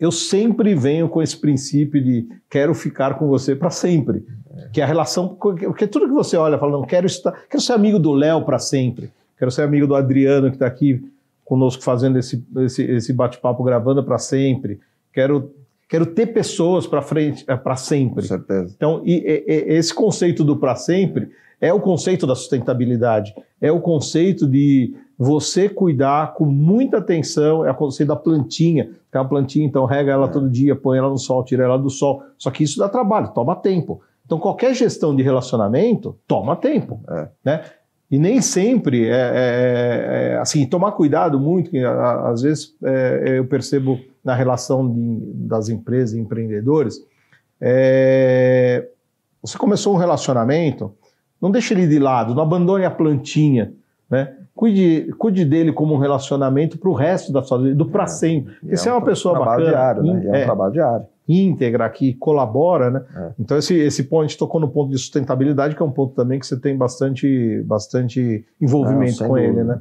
[SPEAKER 1] eu sempre venho com esse princípio de quero ficar com você para sempre. Que é a relação, porque tudo que você olha, fala, não, quero ser amigo do Léo para sempre, quero ser amigo do Adriano que está aqui conosco fazendo esse bate-papo, gravando para sempre, quero ter pessoas para sempre.
[SPEAKER 2] Com certeza.
[SPEAKER 1] Então, esse conceito do para sempre é o conceito da sustentabilidade, é o conceito de você cuidar com muita atenção, é o conceito da plantinha. Tem uma plantinha, então rega ela todo dia, põe ela no sol, tira ela do sol. Só que isso dá trabalho, toma tempo. Então qualquer gestão de relacionamento toma tempo. Né? E nem sempre assim, tomar cuidado muito, que às vezes eu percebo na relação das empresas e empreendedores, você começou um relacionamento, não deixe ele de lado, não abandone a plantinha, né? Cuide dele como um relacionamento para o resto da sua vida, do para sempre. Porque se é uma pessoa bacana,
[SPEAKER 2] diário, né? É um trabalho diário.
[SPEAKER 1] Íntegra, que colabora, né? Então esse ponto, a gente tocou no ponto de sustentabilidade, que é um ponto também que você tem bastante envolvimento com ele, né?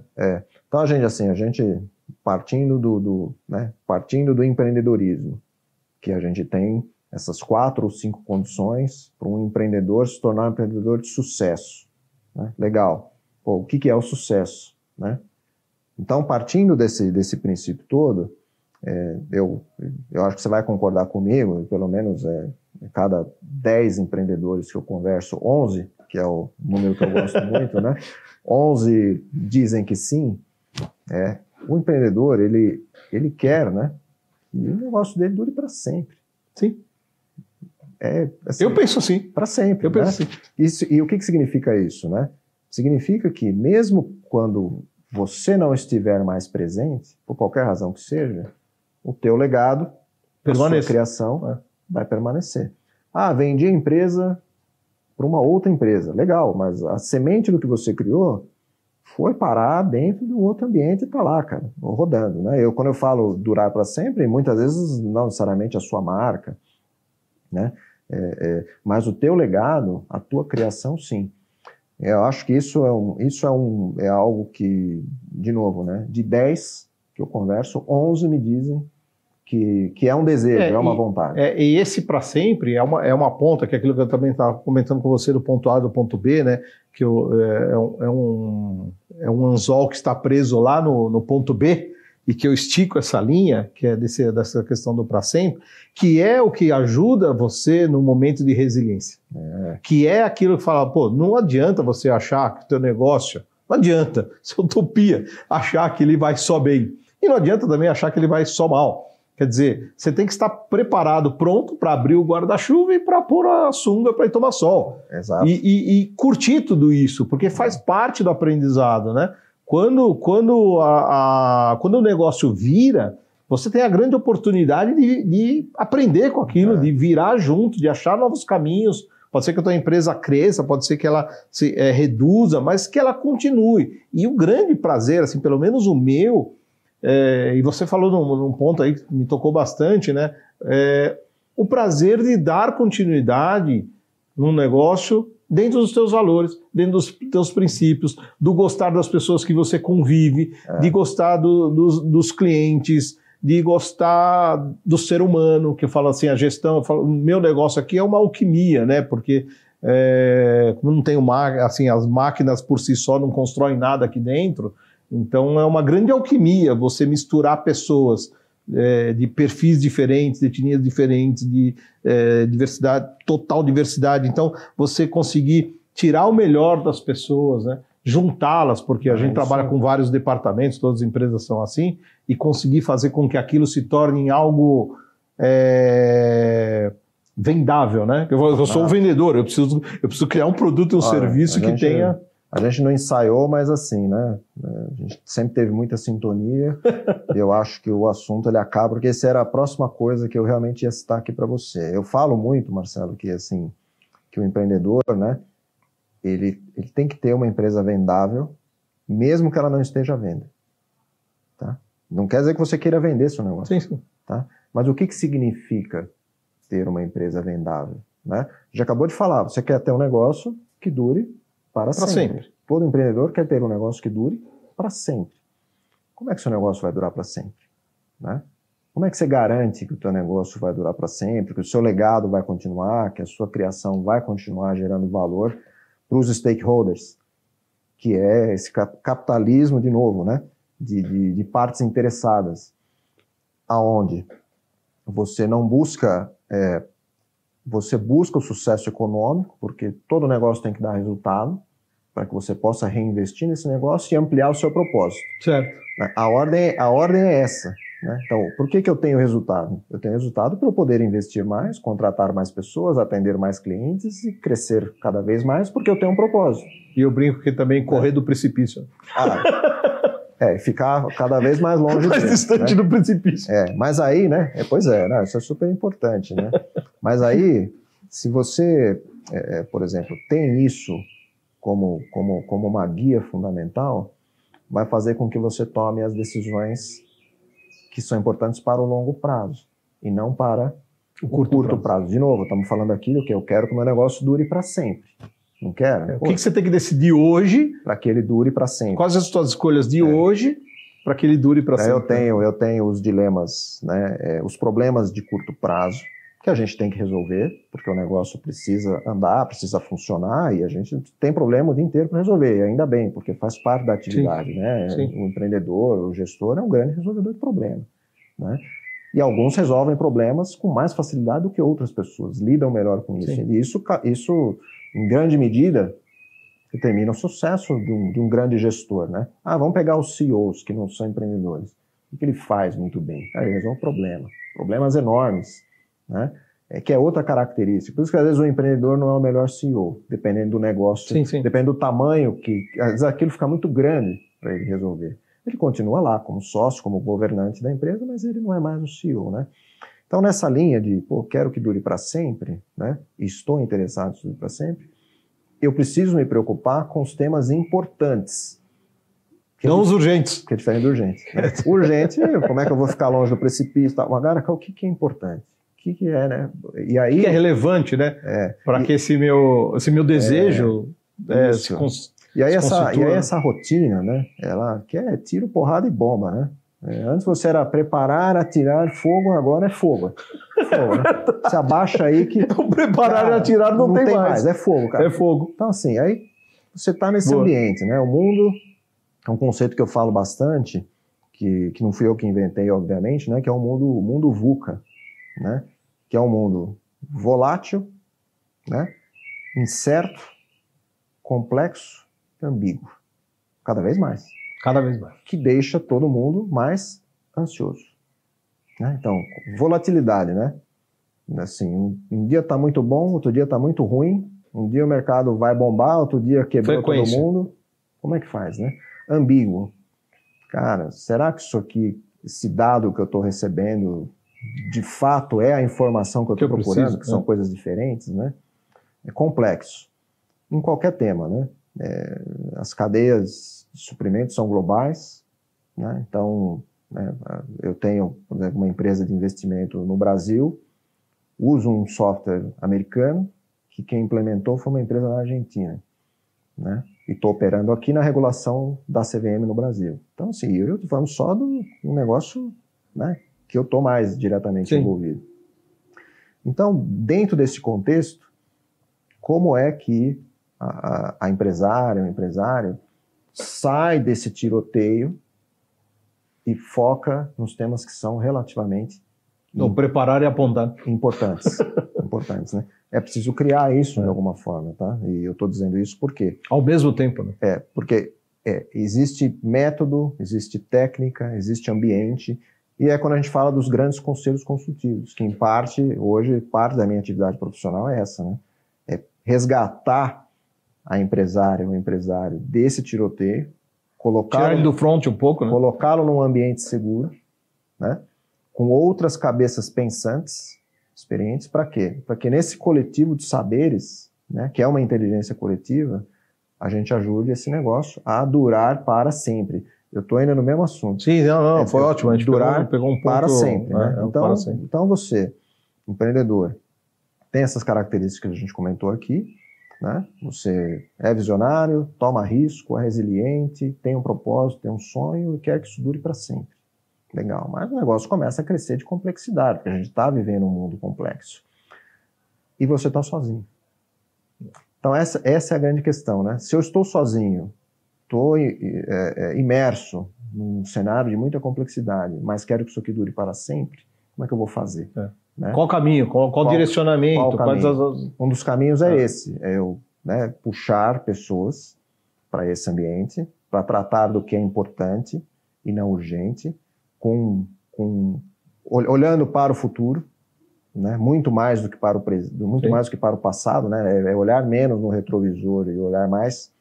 [SPEAKER 2] Então a gente partindo do empreendedorismo, que a gente tem essas 4 ou 5 condições para um empreendedor se tornar um empreendedor de sucesso. Né? Legal. Pô, o que é o sucesso? Né? Então, partindo desse princípio todo, eu acho que você vai concordar comigo, pelo menos cada 10 empreendedores que eu converso, 11, que é o número que eu gosto muito, né? 11 dizem que sim. O empreendedor, ele quer, né? E o negócio dele dure para sempre.
[SPEAKER 1] Sim.
[SPEAKER 2] Assim,
[SPEAKER 1] eu penso assim.
[SPEAKER 2] Para sempre.
[SPEAKER 1] Eu penso
[SPEAKER 2] assim. E o que significa isso, né? Significa que mesmo quando você não estiver mais presente, por qualquer razão que seja, o teu legado, a sua criação vai permanecer. Vendi a empresa para uma outra empresa. Legal, mas a semente do que você criou foi parar dentro de um outro ambiente e está lá, cara, rodando. Né? Quando eu falo durar para sempre, muitas vezes não necessariamente a sua marca, né? Mas o teu legado, a tua criação, sim. Eu acho que isso é algo que, de novo, né, de 10 que eu converso, 11 me dizem que é um desejo, é uma vontade.
[SPEAKER 1] E esse para sempre é uma ponta, que é aquilo que eu também estava comentando com você do ponto A do ponto B, né, que é um anzol que está preso lá no ponto B, e que eu estico essa linha, que é dessa questão do para sempre, que é o que ajuda você no momento de resiliência. Que é aquilo que fala, não adianta você achar que o teu negócio, não adianta, isso é utopia, achar que ele vai só bem. E não adianta também achar que ele vai só mal. Quer dizer, você tem que estar preparado, pronto para abrir o guarda-chuva e para pôr a sunga para ir tomar sol.
[SPEAKER 2] Exato.
[SPEAKER 1] E curtir tudo isso, porque faz parte do aprendizado, né? Quando o negócio vira, você tem a grande oportunidade de aprender com aquilo, de virar junto, de achar novos caminhos. Pode ser que a tua empresa cresça, pode ser que ela se reduza, mas que ela continue. E o grande prazer, assim, pelo menos o meu, e você falou num ponto aí que me tocou bastante, né? O prazer de dar continuidade num negócio dentro dos teus valores, dentro dos teus princípios, do gostar das pessoas que você convive, de gostar dos clientes, de gostar do ser humano, que eu falo assim, a gestão, o meu negócio aqui é uma alquimia, né? Porque não tem assim, as máquinas por si só não constroem nada aqui dentro, então é uma grande alquimia você misturar pessoas de perfis diferentes, de etnias diferentes, de diversidade, total diversidade. Então, você conseguir tirar o melhor das pessoas, né? Juntá-las, porque a gente trabalha com vários departamentos, todas as empresas são assim, e conseguir fazer com que aquilo se torne algo vendável, né? Eu sou um vendedor, eu preciso criar um produto e um serviço que tenha...
[SPEAKER 2] A gente não ensaiou, mas assim, né? A gente sempre teve muita sintonia. E eu acho que o assunto ele acaba, porque essa era a próxima coisa que eu realmente ia citar aqui para você. Eu falo muito, Marcelo, que assim, que o empreendedor, né? Ele tem que ter uma empresa vendável, mesmo que ela não esteja à venda. Tá? Não quer dizer que você queira vender seu negócio.
[SPEAKER 1] Sim.
[SPEAKER 2] Tá? Mas o que significa ter uma empresa vendável? Né? Já acabou de falar, você quer ter um negócio que dure para sempre. Todo empreendedor quer ter um negócio que dure para sempre. Como é que seu negócio vai durar para sempre? Né? Como é que você garante que o teu negócio vai durar para sempre, que o seu legado vai continuar, que a sua criação vai continuar gerando valor para os stakeholders, que é esse capitalismo, de novo, né? de partes interessadas, aonde você não busca... Você busca o sucesso econômico, porque todo negócio tem que dar resultado, para que você possa reinvestir nesse negócio e ampliar o seu propósito.
[SPEAKER 1] Certo.
[SPEAKER 2] A ordem é essa. Né? Então, por que eu tenho resultado? Eu tenho resultado para eu poder investir mais, contratar mais pessoas, atender mais clientes e crescer cada vez mais, porque eu tenho um propósito.
[SPEAKER 1] E eu brinco que também correr do precipício.
[SPEAKER 2] Ficar cada vez mais longe
[SPEAKER 1] mais distante, né? Do precipício.
[SPEAKER 2] Mas aí, né? Pois é, né? Isso é super importante, né? Mas aí, se você, por exemplo, tem isso como uma guia fundamental, vai fazer com que você tome as decisões que são importantes para o longo prazo e não para o curto prazo. De novo, estamos falando aqui do que eu quero que o meu negócio dure para sempre. Não quero?
[SPEAKER 1] O que você tem que decidir hoje
[SPEAKER 2] para que ele dure para sempre?
[SPEAKER 1] Quais as suas escolhas de hoje para que ele dure para sempre?
[SPEAKER 2] Eu tenho os dilemas, né, os problemas de curto prazo que a gente tem que resolver, porque o negócio precisa andar, precisa funcionar, e a gente tem problema o dia inteiro para resolver, e ainda bem, porque faz parte da atividade. Né? O empreendedor, o gestor é um grande resolvedor de problema. Né? E alguns resolvem problemas com mais facilidade do que outras pessoas, lidam melhor com isso. E isso, em grande medida, determina o sucesso de um grande gestor. Né? Vamos pegar os CEOs, que não são empreendedores. O que ele faz muito bem? Ele resolve problemas enormes. Né? Que é outra característica. Por isso que às vezes o empreendedor não é o melhor CEO, dependendo do negócio, depende do tamanho, que às vezes aquilo fica muito grande para ele resolver. Ele continua lá como sócio, como governante da empresa, mas ele não é mais o CEO. Né? Então, nessa linha de, quero que dure para sempre, né? E estou interessado em dure para sempre, eu preciso me preocupar com os temas importantes.
[SPEAKER 1] Não os urgentes.
[SPEAKER 2] Que é diferente do urgente. Né? Urgente, como é que eu vou ficar longe do precipício? Agora, o que é importante? O que é, né? E aí,
[SPEAKER 1] o que é relevante, né? Para que esse meu desejo
[SPEAKER 2] e aí essa rotina, né? Ela quer tiro, porrada e bomba, né? Antes você era preparar, atirar, fogo, agora é fogo. Né? Você abaixa aí que...
[SPEAKER 1] O preparar e atirar não tem mais.
[SPEAKER 2] É fogo, cara.
[SPEAKER 1] É fogo.
[SPEAKER 2] Então, assim, aí você está nesse ambiente, né? O mundo é um conceito que eu falo bastante, que não fui eu que inventei, obviamente, né? Que é o mundo VUCA, né? Que é um mundo volátil, né? Incerto, complexo e ambíguo. Cada vez mais.
[SPEAKER 1] Cada vez mais.
[SPEAKER 2] Que deixa todo mundo mais ansioso. Né? Então, volatilidade, né? Assim, um dia está muito bom, outro dia está muito ruim, um dia o mercado vai bombar, outro dia quebrou todo mundo. Como é que faz, né? Ambíguo. Cara, será que isso aqui, esse dado que eu estou recebendo, de fato é a informação que eu estou procurando, que são coisas diferentes, né? É complexo. Em qualquer tema, né? As cadeias de suprimentos são globais, né? Então, né? Eu tenho, por exemplo, uma empresa de investimento no Brasil, uso um software americano, que quem implementou foi uma empresa na Argentina, né? E estou operando aqui na regulação da CVM no Brasil. Então, assim, eu estou falando só do negócio, né, que eu estou mais diretamente envolvido. Então, dentro desse contexto, como é que a empresária, o empresário, sai desse tiroteio e foca nos temas que são relativamente
[SPEAKER 1] preparar e apontar.
[SPEAKER 2] Importantes, né? É preciso criar isso de alguma forma, tá? E eu estou dizendo isso porque...
[SPEAKER 1] Ao mesmo tempo, né?
[SPEAKER 2] Porque existe método, existe técnica, existe ambiente, e é quando a gente fala dos grandes conselhos consultivos, que em parte, hoje, parte da minha atividade profissional é essa, né? É resgatar a empresária ou empresário desse tiroteio,
[SPEAKER 1] tirar ele do front um pouco, né?
[SPEAKER 2] Colocá-lo num ambiente seguro, né? Com outras cabeças pensantes, experientes, para quê? Para que nesse coletivo de saberes, né, que é uma inteligência coletiva, a gente ajude esse negócio a durar para sempre. Eu estou ainda no mesmo assunto.
[SPEAKER 1] Sim, não, foi ótimo. A gente
[SPEAKER 2] durar
[SPEAKER 1] pegou um ponto
[SPEAKER 2] para sempre. Né?
[SPEAKER 1] Para sempre.
[SPEAKER 2] Então você, empreendedor, tem essas características que a gente comentou aqui, né? Você é visionário, toma risco, é resiliente, tem um propósito, tem um sonho e quer que isso dure para sempre. Legal, mas o negócio começa a crescer de complexidade, porque a gente está vivendo um mundo complexo. E você está sozinho. Então essa é a grande questão, né? Se eu estou sozinho, estou imerso num cenário de muita complexidade, mas quero que isso aqui dure para sempre, como é que eu vou fazer? Né?
[SPEAKER 1] Qual caminho? Qual direcionamento?
[SPEAKER 2] Um dos caminhos é esse, é eu, né, puxar pessoas para esse ambiente, para tratar do que é importante e não urgente, olhando para o futuro, né, muito mais do que para mais do que para o passado, né, é olhar menos no retrovisor e olhar mais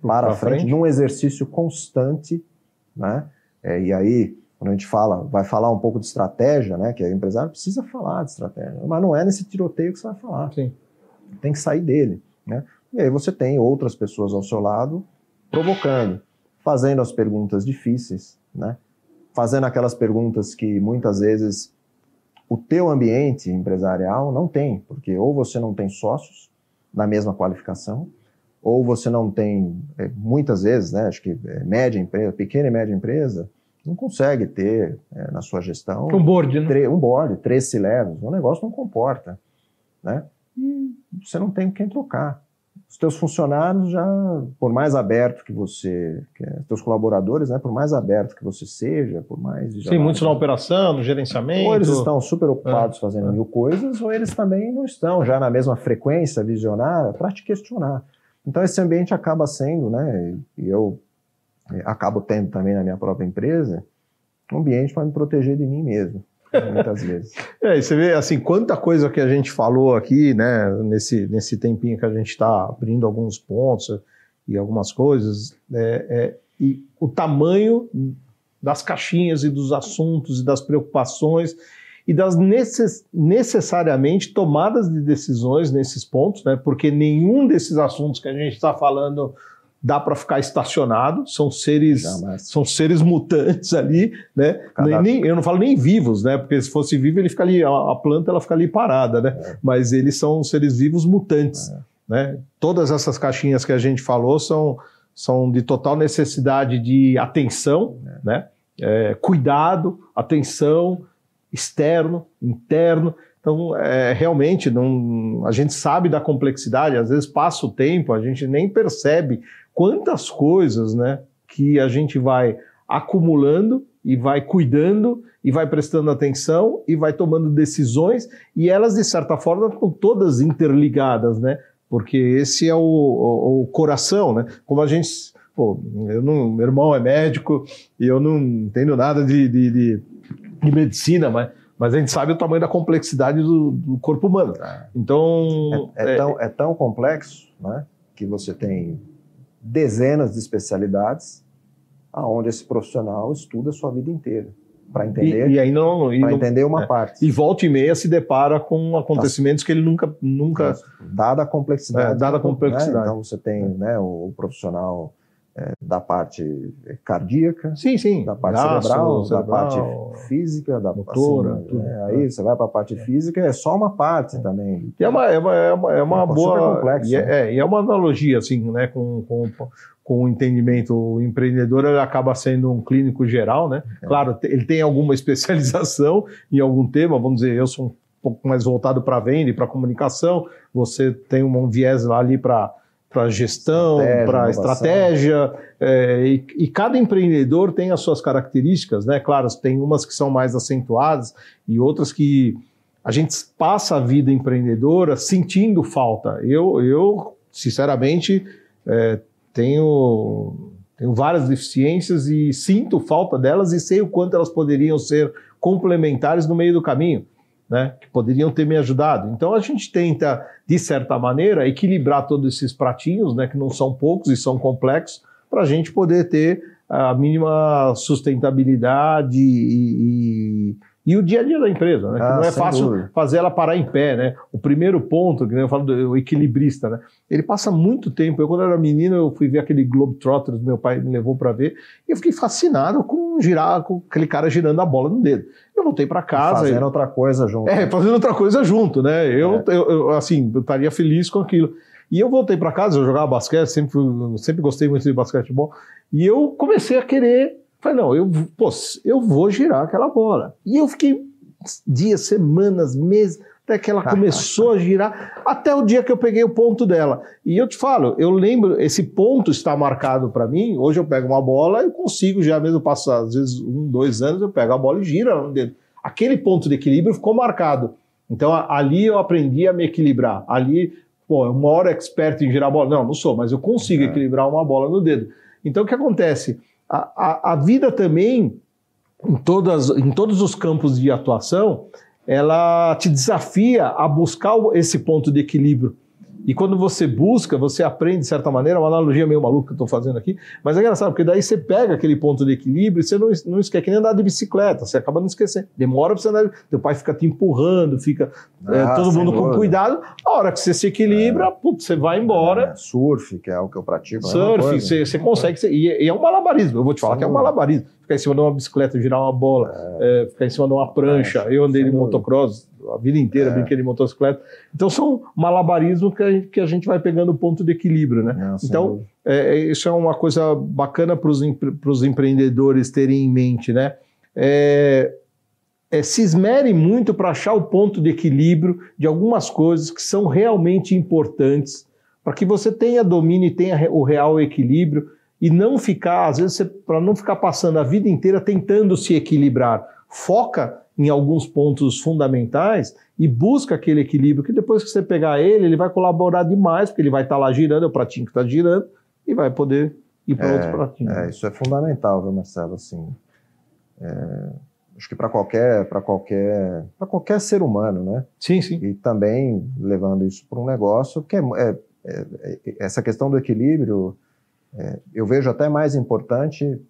[SPEAKER 2] para frente, num exercício constante, né, e aí, quando a gente vai falar um pouco de estratégia, né, que o empresário precisa falar de estratégia, mas não é nesse tiroteio que você vai falar.
[SPEAKER 1] Sim.
[SPEAKER 2] Tem que sair dele, né, e aí você tem outras pessoas ao seu lado provocando, fazendo as perguntas difíceis, né, fazendo aquelas perguntas que muitas vezes o teu ambiente empresarial não tem, porque ou você não tem sócios na mesma qualificação, ou você não tem, muitas vezes, né, acho que média empresa, pequena e média empresa, não consegue ter na sua gestão
[SPEAKER 1] um board, né?
[SPEAKER 2] Um board, 3 C-levels, o negócio não comporta, né? E você não tem com quem trocar. Os teus funcionários já, por mais aberto que você, teus colaboradores, né, por mais aberto que você seja, por mais...
[SPEAKER 1] Sim, muitos na operação, no gerenciamento...
[SPEAKER 2] Ou eles estão super ocupados fazendo mil coisas, ou eles também não estão já na mesma frequência visionária para te questionar. Então esse ambiente acaba sendo, né, e eu acabo tendo também na minha própria empresa, um ambiente para me proteger de mim mesmo. Muitas vezes.
[SPEAKER 1] E você vê assim, quanta coisa que a gente falou aqui, né, nesse tempinho que a gente está abrindo alguns pontos e algumas coisas, e o tamanho das caixinhas e dos assuntos e das preocupações e das necessariamente tomadas de decisões nesses pontos, né, porque nenhum desses assuntos que a gente está falando dá para ficar estacionado, são seres mutantes ali, né? Eu não falo nem vivos, né? Porque se fosse vivo ele fica ali, a planta ela fica ali parada, né? Mas eles são seres vivos mutantes, né? Todas essas caixinhas que a gente falou são de total necessidade de atenção, né? Cuidado, atenção, externo, interno. Então, realmente, a gente sabe da complexidade, às vezes passa o tempo, a gente nem percebe quantas coisas, né, que a gente vai acumulando e vai cuidando e vai prestando atenção e vai tomando decisões e elas, de certa forma, estão todas interligadas, né? Porque esse é o coração, né? Como a gente... meu irmão é médico e eu não entendo nada de medicina, mas a gente sabe o tamanho da complexidade do corpo humano. Então...
[SPEAKER 2] É tão complexo, né, que você tem dezenas de especialidades aonde esse profissional estuda a sua vida inteira para entender, entender uma parte.
[SPEAKER 1] E volta e meia se depara com acontecimentos que ele nunca...
[SPEAKER 2] Dada a complexidade.
[SPEAKER 1] Dada a complexidade.
[SPEAKER 2] Né? Então você tem, né, o profissional da parte cardíaca,
[SPEAKER 1] sim.
[SPEAKER 2] da parte cerebral, da parte física, da
[SPEAKER 1] motora,
[SPEAKER 2] aí você vai para a parte física, é só uma parte também.
[SPEAKER 1] E é uma boa
[SPEAKER 2] complexo,
[SPEAKER 1] e é uma analogia assim, né, com o entendimento. O empreendedor, ele acaba sendo um clínico geral, né? Claro, ele tem alguma especialização em algum tema, vamos dizer, eu sou um pouco mais voltado para venda e para comunicação, você tem um viés lá ali para gestão, para estratégia, e cada empreendedor tem as suas características, né? Claro, tem umas que são mais acentuadas e outras que a gente passa a vida empreendedora sentindo falta. Eu sinceramente, tenho várias deficiências e sinto falta delas e sei o quanto elas poderiam ser complementares no meio do caminho, né, que poderiam ter me ajudado. Então a gente tenta, de certa maneira, equilibrar todos esses pratinhos, né, que não são poucos e são complexos, para a gente poder ter a mínima sustentabilidade e o dia a dia da empresa, né, que não é fácil fazer ela parar em pé, né? O primeiro ponto, que eu falo do equilibrista, né? Ele passa muito tempo. Eu, quando era menino, eu fui ver aquele Globetrotters, meu pai me levou para ver, e eu fiquei fascinado com aquele cara girando a bola no dedo. Eu voltei para casa.
[SPEAKER 2] Fazendo outra coisa junto.
[SPEAKER 1] Fazendo outra coisa junto, né? Eu estaria feliz com aquilo. E eu voltei para casa, eu jogava basquete, sempre gostei muito de basquetebol, e eu comecei a querer. Falei, não, eu vou girar aquela bola. E eu fiquei dias, semanas, meses, até que ela começou a girar, até o dia que eu peguei o ponto dela. E eu te falo, eu lembro, esse ponto está marcado para mim. Hoje eu pego uma bola e consigo já mesmo passar, às vezes 1, 2 anos, eu pego a bola e giro ela no dedo. Aquele ponto de equilíbrio ficou marcado. Então ali eu aprendi a me equilibrar. Ali, o maior expert em girar a bola. Não sou, mas eu consigo equilibrar uma bola no dedo. Então o que acontece? A vida também, em todos os campos de atuação, ela te desafia a buscar esse ponto de equilíbrio. E quando você busca, você aprende, de certa maneira, uma analogia meio maluca que eu estou fazendo aqui, mas é engraçado, porque daí você pega aquele ponto de equilíbrio e você não esquece, que nem andar de bicicleta, você acaba não esquecendo. Demora para você andar, teu pai fica te empurrando, fica todo mundo com cuidado. A hora que você se equilibra, você vai embora.
[SPEAKER 2] Surf, que é o que eu pratico.
[SPEAKER 1] Surf, você consegue, e é um malabarismo, eu vou te falar que é um malabarismo. Ficar em cima de uma bicicleta, girar uma bola, ficar em cima de uma prancha. Eu andei de motocross a vida inteira, brinquei de motocicleta. Então são malabarismos que a gente vai pegando o ponto de equilíbrio, né? Então isso é uma coisa bacana para os empreendedores terem em mente, né? Se esmerem muito para achar o ponto de equilíbrio de algumas coisas que são realmente importantes para que você tenha domínio e tenha o real equilíbrio e não ficar, às vezes, para não ficar passando a vida inteira tentando se equilibrar. Foca em alguns pontos fundamentais e busca aquele equilíbrio, que depois que você pegar ele vai colaborar demais, porque ele vai estar lá girando, é o pratinho que está girando, e vai poder ir para outro pratinho.
[SPEAKER 2] Isso é fundamental, viu, Marcelo? Assim, acho que para qualquer ser humano, né?
[SPEAKER 1] Sim.
[SPEAKER 2] E também levando isso para um negócio, que essa questão do equilíbrio, eu vejo até mais importante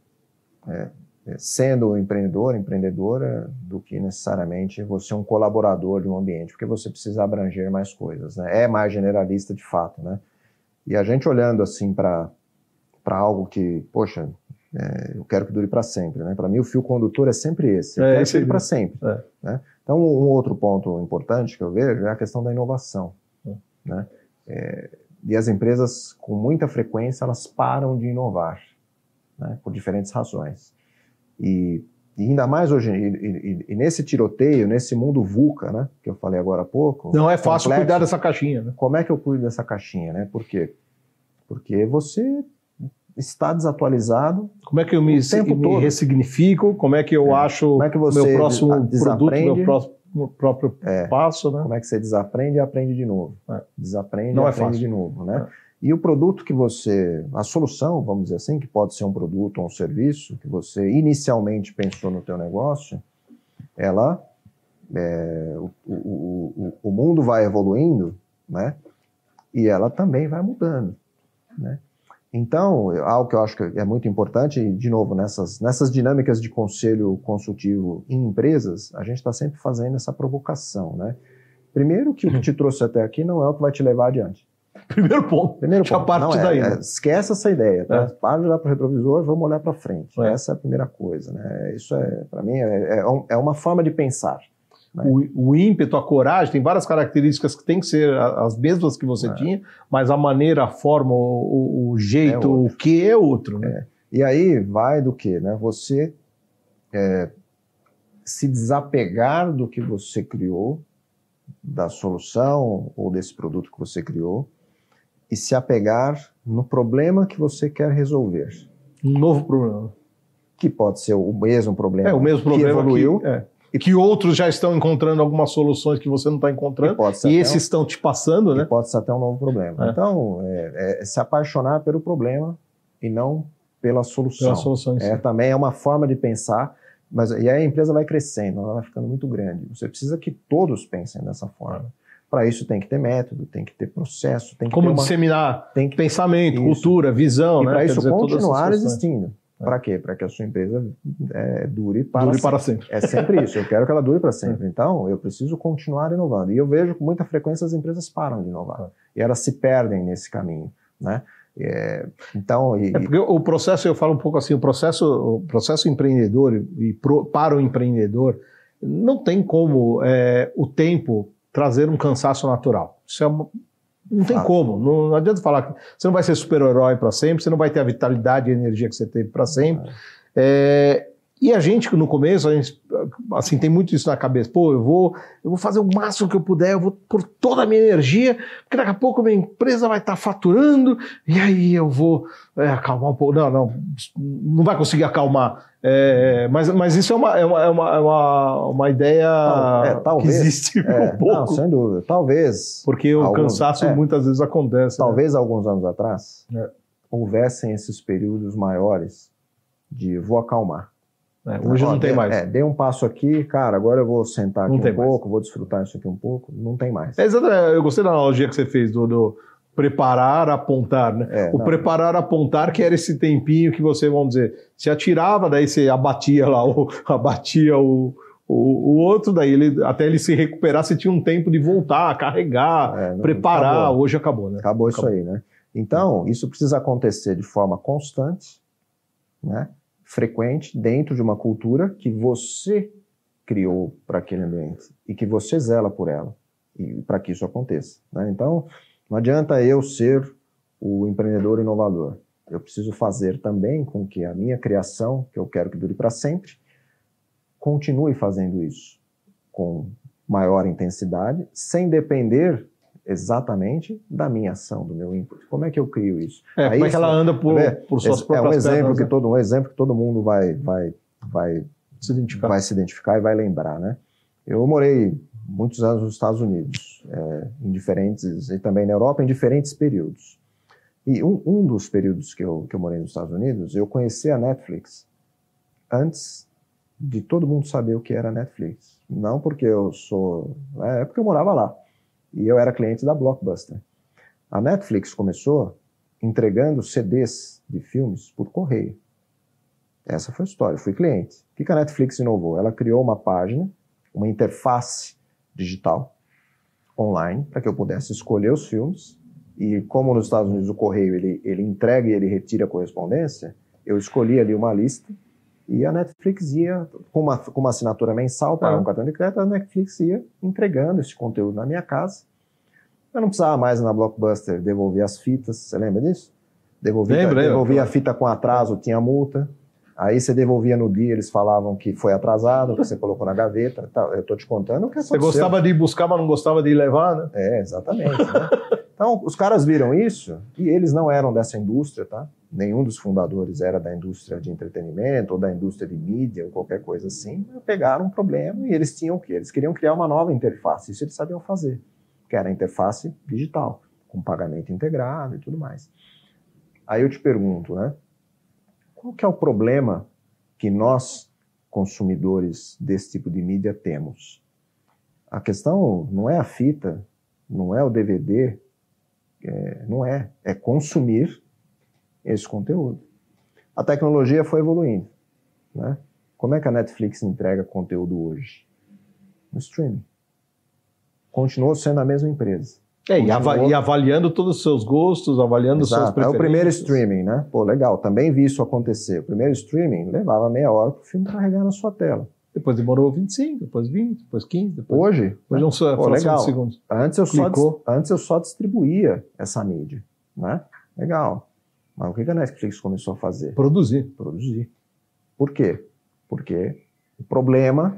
[SPEAKER 2] sendo empreendedor, empreendedora, do que necessariamente você um colaborador de um ambiente, porque você precisa abranger mais coisas, né? É mais generalista de fato, né? E a gente olhando assim para algo que, poxa, eu quero que dure para sempre, né? Para mim o fio condutor é sempre esse, eu quero que dure para sempre. Né? Então um outro ponto importante que eu vejo é a questão da inovação, né? E as empresas, com muita frequência, elas param de inovar, né? Por diferentes razões. E ainda mais hoje, e nesse tiroteio, nesse mundo VUCA, né, que eu falei agora há pouco... Não é fácil cuidar dessa caixinha, né? Como é que eu cuido dessa caixinha, né? Por quê? Porque você está desatualizado. Como é que eu me ressignifico? Como é que eu acho o meu próximo produto, meu próprio passo, né? Como é que você desaprende e aprende de novo? Desaprende e aprende de novo, né? E o produto que a solução, vamos dizer assim, que pode ser um produto ou um serviço, que você inicialmente pensou no teu negócio, o mundo vai evoluindo, né? E ela também vai mudando, né? Então, algo que eu acho que é muito importante, e de novo, nessas dinâmicas de conselho consultivo em empresas, a gente está sempre fazendo essa provocação, né? Primeiro que o que te trouxe até aqui não é o que vai te levar adiante.
[SPEAKER 1] Primeiro ponto. Já parte daí. Né?
[SPEAKER 2] Esquece essa ideia, tá? Para de olhar para o retrovisor, vamos olhar para frente. Essa é a primeira coisa, né? Isso para mim, é uma forma de pensar. Né?
[SPEAKER 1] O ímpeto, a coragem, tem várias características que tem que ser as mesmas que você tinha, mas a maneira, a forma, o jeito, o que é outro. Né?
[SPEAKER 2] E aí vai do que? Né? Você se desapegar do que você criou, da solução ou desse produto que você criou, e se apegar no problema que você quer resolver.
[SPEAKER 1] Um novo problema.
[SPEAKER 2] Que pode ser o mesmo problema,
[SPEAKER 1] o mesmo problema
[SPEAKER 2] que evoluiu.
[SPEAKER 1] E que outros já estão encontrando algumas soluções que você não está encontrando, e esses estão te passando, né?
[SPEAKER 2] Pode ser até um novo problema. Então, se apaixonar pelo problema e não pela solução.
[SPEAKER 1] Pela solução,
[SPEAKER 2] também é uma forma de pensar, e aí a empresa vai crescendo, ela vai ficando muito grande. Você precisa que todos pensem dessa forma. Para isso tem que ter método, tem que ter processo, tem que
[SPEAKER 1] Como disseminar pensamento, cultura, visão,
[SPEAKER 2] e
[SPEAKER 1] né?
[SPEAKER 2] para isso continuar existindo. Para quê? Para que a sua empresa dure para
[SPEAKER 1] sempre.
[SPEAKER 2] É sempre isso, eu quero que ela dure para sempre. Então, eu preciso continuar inovando. E eu vejo que com muita frequência as empresas param de inovar. E elas se perdem nesse caminho, né? Então,
[SPEAKER 1] porque o processo, eu falo um pouco assim, o processo empreendedor para o empreendedor, não tem como o tempo trazer um cansaço natural. Isso não tem como. Não adianta falar que você não vai ser super-herói para sempre, você não vai ter a vitalidade e a energia que você teve para sempre. E a gente, no começo, assim, tem muito isso na cabeça. Pô, eu vou fazer o máximo que eu puder, eu vou pôr toda a minha energia, porque daqui a pouco a minha empresa vai estar faturando, e aí eu vou acalmar um pouco. Não vai conseguir acalmar. Mas isso é uma ideia
[SPEAKER 2] talvez,
[SPEAKER 1] que existe um pouco.
[SPEAKER 2] Não, sem dúvida. Talvez.
[SPEAKER 1] Porque o cansaço muitas vezes acontece.
[SPEAKER 2] Talvez alguns anos atrás houvessem esses períodos maiores de vou acalmar.
[SPEAKER 1] Hoje não tem mais.
[SPEAKER 2] Dei um passo aqui, cara, agora eu vou sentar aqui um pouco, vou desfrutar isso aqui um pouco. Não tem mais.
[SPEAKER 1] Exatamente. Eu gostei da analogia que você fez do preparar, apontar, né? Preparar, apontar, que era esse tempinho que você, vamos dizer, se atirava, daí você abatia lá, abatia o outro, daí até ele se recuperar, você tinha um tempo de voltar, carregar, preparar. Acabou. Hoje acabou, né?
[SPEAKER 2] Acabou isso aí, né? Então, isso precisa acontecer de forma constante, né? Frequente, dentro de uma cultura que você criou para aquele ambiente e que você zela por ela e para que isso aconteça, né? Então, não adianta eu ser o empreendedor inovador. Eu preciso fazer também com que a minha criação, que eu quero que dure para sempre, continue fazendo isso com maior intensidade, sem depender exatamente da minha ação, do meu input. Como é que eu crio isso?
[SPEAKER 1] Como é que ela anda por suas próprias
[SPEAKER 2] pernas, né? Um exemplo que todo mundo vai se identificar e vai lembrar, né? Eu morei muitos anos nos Estados Unidos, e também na Europa, em diferentes períodos. E um dos períodos que eu morei nos Estados Unidos, eu conheci a Netflix antes de todo mundo saber o que era Netflix. Não porque é porque eu morava lá. E eu era cliente da Blockbuster. A Netflix começou entregando CDs de filmes por correio. Essa foi a história, eu fui cliente. O que a Netflix inovou? Ela criou uma página, uma interface digital, online, para que eu pudesse escolher os filmes. E como nos Estados Unidos o correio ele entrega e ele retira a correspondência, eu escolhi ali uma lista e a Netflix ia, com uma assinatura mensal para um cartão de crédito, a Netflix ia entregando esse conteúdo na minha casa. Eu não precisava mais na Blockbuster devolver as fitas, você lembra disso? Devolvia a fita com atraso, tinha multa. Aí você devolvia no dia, eles falavam que foi atrasado, que você colocou na gaveta. Eu estou te contando o que aconteceu.
[SPEAKER 1] Você gostava de ir buscar, mas não gostava de ir levar, né?
[SPEAKER 2] Exatamente. Né? Então, os caras viram isso, e eles não eram dessa indústria, tá? Nenhum dos fundadores era da indústria de entretenimento, ou da indústria de mídia, ou qualquer coisa assim. Pegaram um problema e eles tinham o quê? Eles queriam criar uma nova interface, isso eles sabiam fazer, que era a interface digital, com pagamento integrado e tudo mais. Aí eu te pergunto, né? Qual que é o problema que nós, consumidores desse tipo de mídia, temos? A questão não é a fita, não é o DVD, é consumir esse conteúdo. A tecnologia foi evoluindo, né? Como é que a Netflix entrega conteúdo hoje? No streaming. Continuou sendo a mesma empresa,
[SPEAKER 1] E avaliando todos os seus gostos, avaliando os seus preferências.
[SPEAKER 2] É o primeiro streaming, né? Pô, legal, também vi isso acontecer. O primeiro streaming levava meia hora para o filme carregar na sua tela.
[SPEAKER 1] Depois demorou 25, depois 20, depois 15, depois...
[SPEAKER 2] Hoje
[SPEAKER 1] é um
[SPEAKER 2] legal.
[SPEAKER 1] De segundos.
[SPEAKER 2] Antes eu só distribuía essa mídia, né? Legal. Mas o que a Netflix começou a fazer?
[SPEAKER 1] Produzir.
[SPEAKER 2] Por quê? Porque o problema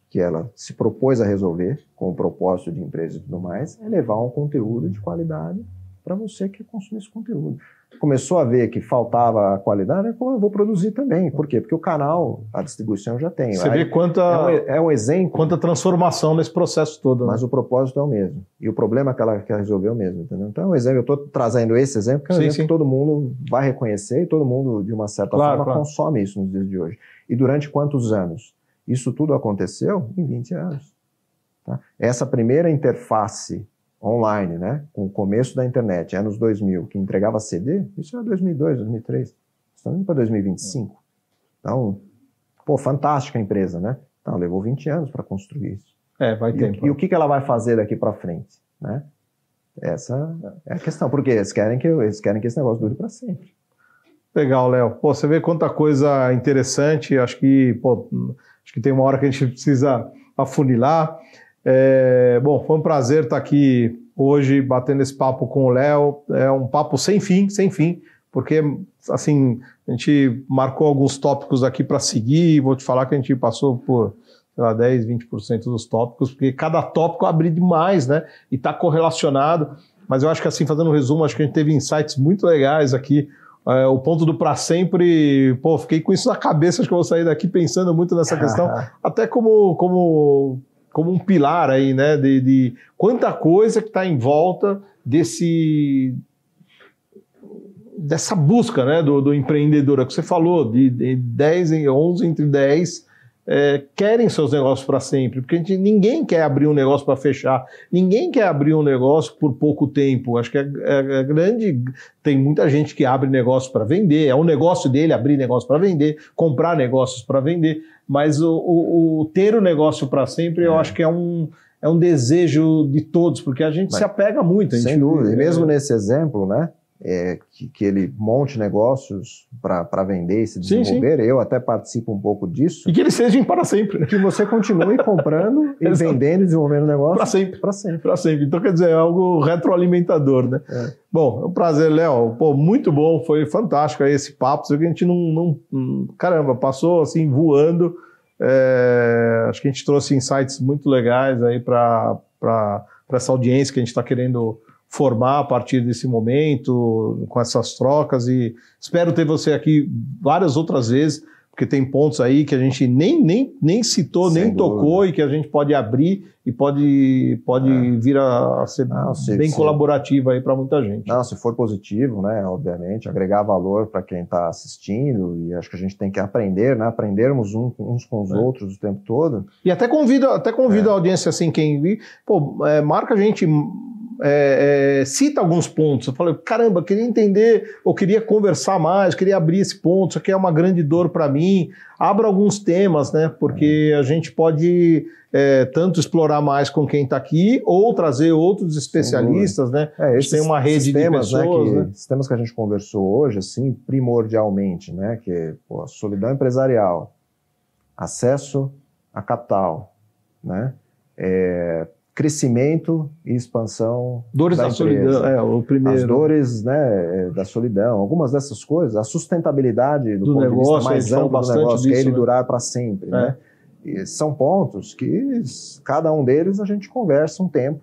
[SPEAKER 2] que ela se propôs a resolver, com o propósito de empresa e tudo mais, é levar um conteúdo de qualidade para você que consome esse conteúdo. Começou a ver que faltava a qualidade, eu vou produzir também. Por quê? Porque o canal, a distribuição eu já tenho.
[SPEAKER 1] Você vê quanta...
[SPEAKER 2] É um exemplo.
[SPEAKER 1] Quanta transformação nesse processo todo.
[SPEAKER 2] Mas o propósito é o mesmo. E o problema que ela quer resolver é o mesmo, entendeu? Então, um exemplo, eu estou trazendo esse exemplo, porque é um exemplo que todo mundo vai reconhecer e todo mundo, de uma certa forma, consome isso nos dias de hoje. E durante quantos anos? Isso tudo aconteceu em 20 anos. Tá? Essa primeira interface online, né, com o começo da internet, anos 2000, que entregava CD, isso era 2002, 2003. Estamos indo para 2025. Então, pô, fantástica a empresa, né? Então, levou 20 anos para construir isso.
[SPEAKER 1] Vai tempo.
[SPEAKER 2] E o que ela vai fazer daqui para frente, né? Essa é a questão, porque eles querem que esse negócio dure para sempre.
[SPEAKER 1] Legal, Léo. Pô, você vê quanta coisa interessante. Acho que tem uma hora que a gente precisa afunilar. Bom, foi um prazer estar aqui hoje batendo esse papo com o Léo. É um papo sem fim, porque assim, a gente marcou alguns tópicos aqui para seguir. Vou te falar que a gente passou por, sei lá, 10, 20% dos tópicos, porque cada tópico abre demais, né? E está correlacionado. Mas eu acho que, assim, fazendo um resumo, acho que a gente teve insights muito legais aqui. O ponto do para sempre, pô, fiquei com isso na cabeça, acho que eu vou sair daqui pensando muito nessa questão, até como um pilar aí, né, de quanta coisa que está em volta dessa busca, né, do empreendedor, é que você falou, de 10 em 11 entre 10 querem seus negócios para sempre, porque ninguém quer abrir um negócio para fechar, ninguém quer abrir um negócio por pouco tempo. Acho que tem muita gente que abre negócio para vender, é um negócio dele abrir negócio para vender, comprar negócios para vender, mas o ter o negócio para sempre, eu acho que é um desejo de todos, porque a gente se apega muito.
[SPEAKER 2] Sem dúvida, e mesmo nesse exemplo, né? Que ele monte negócios para vender e se desenvolver, eu até participo um pouco disso.
[SPEAKER 1] E que eles sejam para sempre. Né?
[SPEAKER 2] Que você continue comprando e vendendo e desenvolvendo negócio
[SPEAKER 1] para sempre. Então, quer dizer, é algo retroalimentador, né? Bom, é um prazer, Léo. Pô, muito bom, foi fantástico aí esse papo. A gente caramba, passou assim voando. Acho que a gente trouxe insights muito legais aí para essa audiência que a gente está querendo formar a partir desse momento, com essas trocas, e espero ter você aqui várias outras vezes, porque tem pontos aí que a gente nem citou, nem tocou, e que a gente pode abrir e pode vir a ser bem colaborativo aí para muita gente.
[SPEAKER 2] Não, se for positivo, né, obviamente, agregar valor para quem está assistindo, e acho que a gente tem que aprender, né, aprendermos uns com os outros o tempo todo.
[SPEAKER 1] E até convido a audiência, assim, quem vir, marca a gente... cita alguns pontos. Eu falei, caramba, queria entender, ou queria conversar mais, queria abrir esse ponto, isso aqui é uma grande dor para mim. Abra alguns temas, né? Porque a gente pode tanto explorar mais com quem está aqui, ou trazer outros especialistas, né? A gente tem uma rede de pessoas, né?
[SPEAKER 2] Esses temas que a gente conversou hoje, assim, primordialmente, né? Que é a solidão empresarial, acesso a capital, né? Crescimento e expansão
[SPEAKER 1] dores da solidão, o primeiro.
[SPEAKER 2] As dores, né, da solidão, algumas dessas coisas, a sustentabilidade do ponto
[SPEAKER 1] negócio,
[SPEAKER 2] de vista mais amplo do negócio,
[SPEAKER 1] disso,
[SPEAKER 2] que é ele
[SPEAKER 1] né?
[SPEAKER 2] Durar para sempre, né? E são pontos que cada um deles a gente conversa um tempo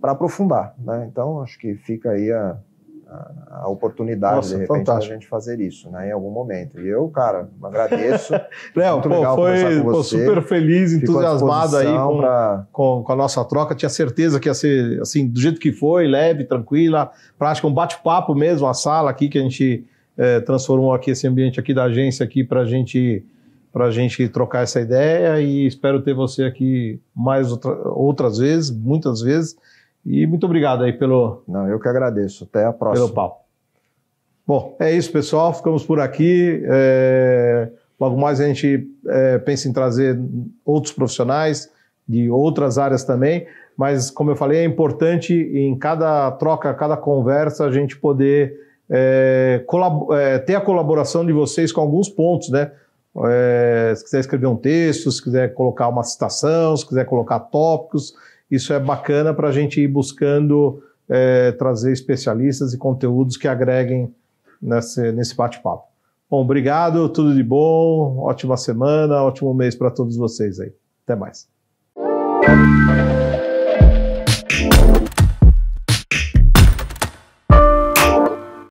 [SPEAKER 2] para aprofundar, né? Então acho que fica aí a oportunidade, de repente, da gente fazer isso, né, em algum momento. E eu, cara, agradeço.
[SPEAKER 1] Léo, foi super feliz, entusiasmado aí com a nossa troca. Tinha certeza que ia ser assim, do jeito que foi, leve, tranquila, prática, um bate-papo mesmo, a sala aqui que a gente transformou aqui, esse ambiente aqui da agência aqui para a gente trocar essa ideia, e espero ter você aqui outras vezes, muitas vezes. E muito obrigado aí pelo...
[SPEAKER 2] Não, eu que agradeço. Até a próxima.
[SPEAKER 1] Pelo papo. Bom, é isso, pessoal. Ficamos por aqui. Logo mais a gente pensa em trazer outros profissionais de outras áreas também. mas como eu falei, é importante em cada troca, cada conversa, a gente poder ter a colaboração de vocês com alguns pontos, né? Se quiser escrever um texto, se quiser colocar uma citação, se quiser colocar tópicos, isso é bacana para a gente ir buscando trazer especialistas e conteúdos que agreguem nesse bate-papo. Bom, obrigado, tudo de bom, ótima semana, ótimo mês para todos vocês aí. Até mais.